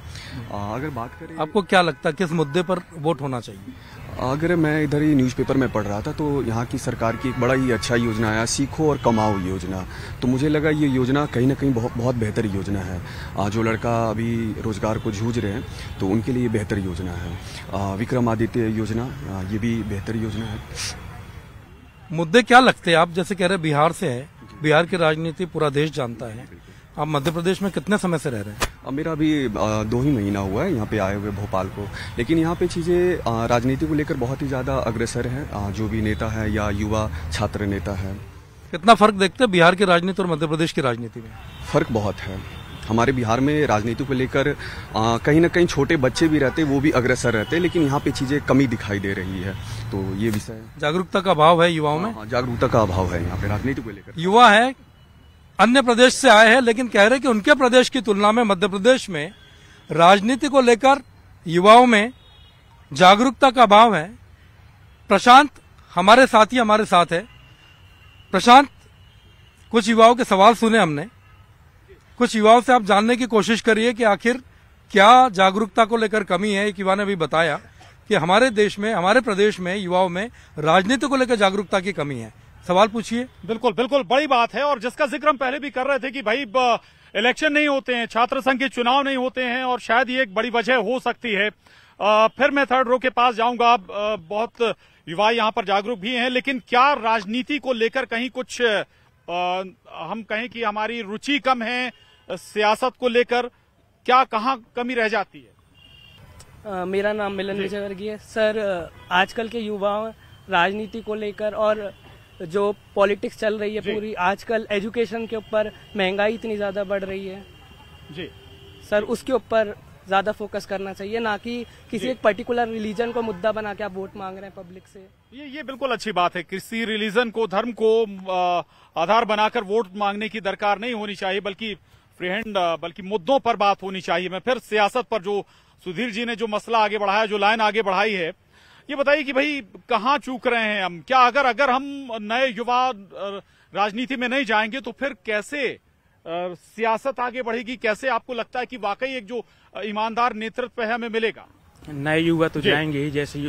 अगर बात करें, आपको क्या लगता है किस मुद्दे पर वोट होना चाहिए? अगर मैं इधर ही न्यूज़पेपर में पढ़ रहा था तो यहाँ की सरकार की एक बड़ा ही अच्छा योजना आया, सीखो और कमाओ योजना। तो मुझे लगा ये योजना कहीं ना कहीं बहुत बेहतर योजना है। जो लड़का अभी रोजगार को जूझ रहे हैं तो उनके लिए बेहतर योजना है। विक्रमादित्य योजना, ये भी बेहतर योजना है। मुद्दे क्या लगते हैं? आप जैसे कह रहे हैं बिहार से है, बिहार की राजनीति पूरा देश जानता है, आप मध्य प्रदेश में कितने समय से रह रहे हैं? मेरा अभी 2 ही महीना हुआ है यहाँ पे आए हुए भोपाल को, लेकिन यहाँ पे चीज़ें राजनीति को लेकर बहुत ही ज़्यादा अग्रसर है। जो भी नेता है या युवा छात्र नेता है। कितना फर्क देखते हैं बिहार की राजनीति और मध्य प्रदेश की राजनीति में? फर्क बहुत है। हमारे बिहार में राजनीति को लेकर कहीं ना कहीं छोटे बच्चे भी रहते, वो भी अग्रसर रहते, लेकिन यहाँ पे चीज़ें कमी दिखाई दे रही है। तो ये विषय, जागरूकता का अभाव है युवाओं में। जागरूकता का अभाव है यहाँ पे राजनीति को लेकर। युवा है, अन्य प्रदेश से आए हैं, लेकिन कह रहे कि उनके प्रदेश की तुलना में मध्य प्रदेश में राजनीति को लेकर युवाओं में जागरूकता का अभाव है। प्रशांत हमारे साथी हमारे साथ है। प्रशांत, कुछ युवाओं के सवाल सुने हमने, कुछ युवाओं से आप जानने की कोशिश करिए कि आखिर क्या जागरूकता को लेकर कमी है। एक युवा ने भी बताया कि हमारे देश में, हमारे प्रदेश में युवाओं में राजनीति को लेकर जागरूकता की कमी है। सवाल पूछिए। बिल्कुल बिल्कुल, बड़ी बात है, और जिसका जिक्र हम पहले भी कर रहे थे कि भाई इलेक्शन नहीं होते हैं, छात्र संघ के चुनाव नहीं होते हैं, और शायद ये एक बड़ी वजह हो सकती है। फिर मैं थर्ड रो के पास जाऊंगा। बहुत युवा यहाँ पर जागरूक भी हैं, लेकिन क्या राजनीति को लेकर कहीं कुछ हम कहें कि हमारी रुचि कम है सियासत को लेकर, क्या कहाँ कमी रह जाती है? मेरा नाम मिलन विजयवर्गीय है। सर, आजकल के युवा राजनीति को लेकर और जो पॉलिटिक्स चल रही है पूरी, आजकल एजुकेशन के ऊपर महंगाई इतनी ज्यादा बढ़ रही है जी सर, उसके ऊपर ज्यादा फोकस करना चाहिए, ना कि किसी एक पर्टिकुलर रिलीजन को मुद्दा बना के आप वोट मांग रहे हैं पब्लिक से। ये बिल्कुल अच्छी बात है। किसी रिलीजन को, धर्म को आधार बनाकर वोट मांगने की दरकार नहीं होनी चाहिए, बल्कि फ्रीहैंड बल्कि मुद्दों पर बात होनी चाहिए। मैं फिर सियासत पर, जो सुधीर जी ने जो मसला आगे बढ़ाया, जो लाइन आगे बढ़ाई है, ये बताइए कि भाई कहाँ चूक रहे हैं हम? क्या अगर हम नए युवा राजनीति में नहीं जाएंगे तो फिर कैसे सियासत आगे बढ़ेगी? कैसे आपको लगता है कि वाकई एक जो ईमानदार नेतृत्व है हमें मिलेगा? नए युवा तो जाएंगे ही। जैसे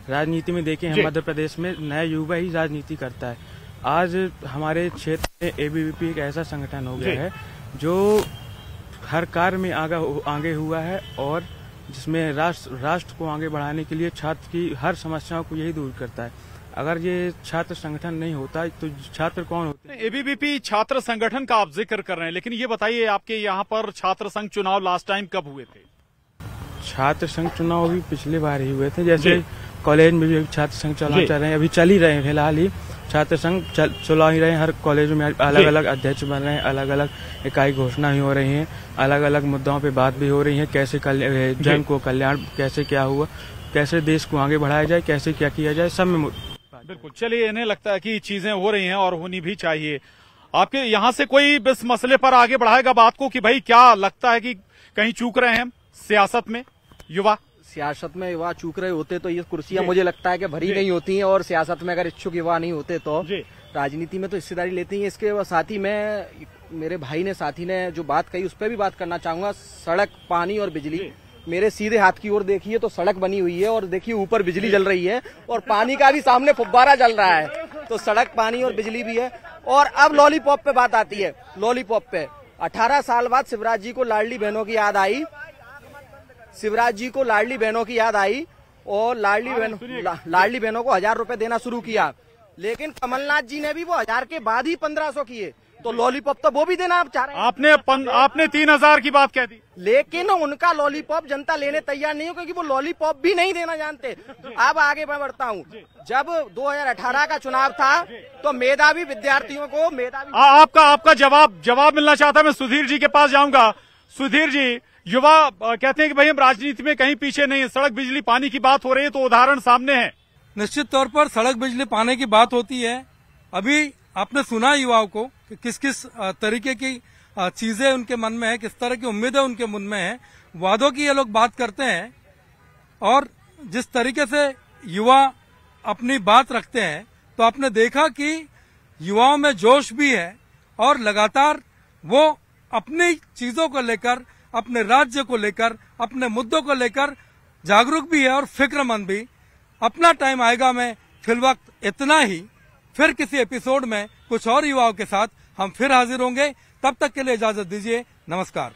राजनीति में देखें हम मध्य प्रदेश में नया युवा ही राजनीति करता है। आज हमारे क्षेत्र में एबीवीपी एक ऐसा संगठन हो गया है जो हर कार्य में आगे हुआ है और जिसमें राष्ट्र को आगे बढ़ाने के लिए छात्र की हर समस्याओं को यही दूर करता है। अगर ये छात्र संगठन नहीं होता तो छात्र कौन होते हैं? एबीवीपी छात्र संगठन का आप जिक्र कर रहे हैं, लेकिन ये बताइए आपके यहाँ पर छात्र संघ चुनाव लास्ट टाइम कब हुए थे? छात्र संघ चुनाव भी पिछली बार ही हुए थे। जैसे कॉलेज में भी छात्र संघ चल रहे हैं, अभी चल ही रहे हैं। फिलहाल ही छात्र संघ चला ही रहे हैं। हर कॉलेज में अलग अलग अध्यक्ष बन रहे हैं, अलग अलग इकाई घोषणा ही हो रही है, अलग अलग मुद्दों पे बात भी हो रही है। कैसे जन को कल्याण, कैसे क्या हुआ, कैसे देश को आगे बढ़ाया जाए, कैसे क्या किया जाए, सब में बिल्कुल। चलिए, इन्हें लगता है कि चीजें हो रही हैं और होनी भी चाहिए। आपके यहाँ से कोई इस मसले पर आगे बढ़ाएगा बात को कि भाई क्या लगता है कि कहीं चूक रहे हैं सियासत में युवा? सियासत में युवा चूक रहे होते तो ये कुर्सियां मुझे लगता है कि भरी नहीं होती हैं, और सियासत में अगर इच्छुक युवा नहीं होते तो राजनीति में तो हिस्सेदारी लेती हैं। इसके साथ ही मैं, मेरे भाई ने, साथी ने जो बात कही उस पर भी बात करना चाहूंगा। सड़क, पानी और बिजली, मेरे सीधे हाथ की ओर देखिए तो सड़क बनी हुई है और देखिए ऊपर बिजली जल रही है और पानी का भी सामने फुब्बारा जल रहा है। तो सड़क, पानी और बिजली भी है। और अब लॉलीपॉप पे बात आती है। लॉलीपॉप पे 18 साल बाद शिवराज जी को लाडली बहनों की याद आई। शिवराज जी को लाडली बहनों की याद आई और लाडली बहनों को 1000 रुपए देना शुरू किया। लेकिन कमलनाथ जी ने भी वो 1000 के बाद ही 1500 किए। तो लॉलीपॉप तो वो भी देना आप चाह रहे हैं। आपने 3000 की बात कह दी, लेकिन उनका लॉलीपॉप जनता लेने तैयार नहीं हो, क्योंकि वो लॉलीपॉप भी नहीं देना जानते। अब आगे मैं बढ़ता हूँ। जब 2018 का चुनाव था तो मेधावी विद्यार्थियों को आपका जवाब मिलना चाहता। मैं सुधीर जी के पास जाऊंगा। सुधीर जी, युवा कहते हैं कि भाई हम राजनीति में कहीं पीछे नहीं है। सड़क, बिजली, पानी की बात हो रही है तो उदाहरण सामने है। निश्चित तौर पर सड़क, बिजली, पानी की बात होती है। अभी आपने सुना युवाओं को कि किस किस तरीके की चीजें उनके मन में है, किस तरह की उम्मीदें उनके मन में है। वादों की ये लोग बात करते हैं और जिस तरीके से युवा अपनी बात रखते हैं, तो आपने देखा कि युवाओं में जोश भी है और लगातार वो अपनी चीजों को लेकर, अपने राज्य को लेकर, अपने मुद्दों को लेकर जागरूक भी है और फिक्रमंद भी। अपना टाइम आएगा में फिलवक्त इतना ही। फिर किसी एपिसोड में कुछ और युवाओं के साथ हम फिर हाजिर होंगे। तब तक के लिए इजाजत दीजिए। नमस्कार।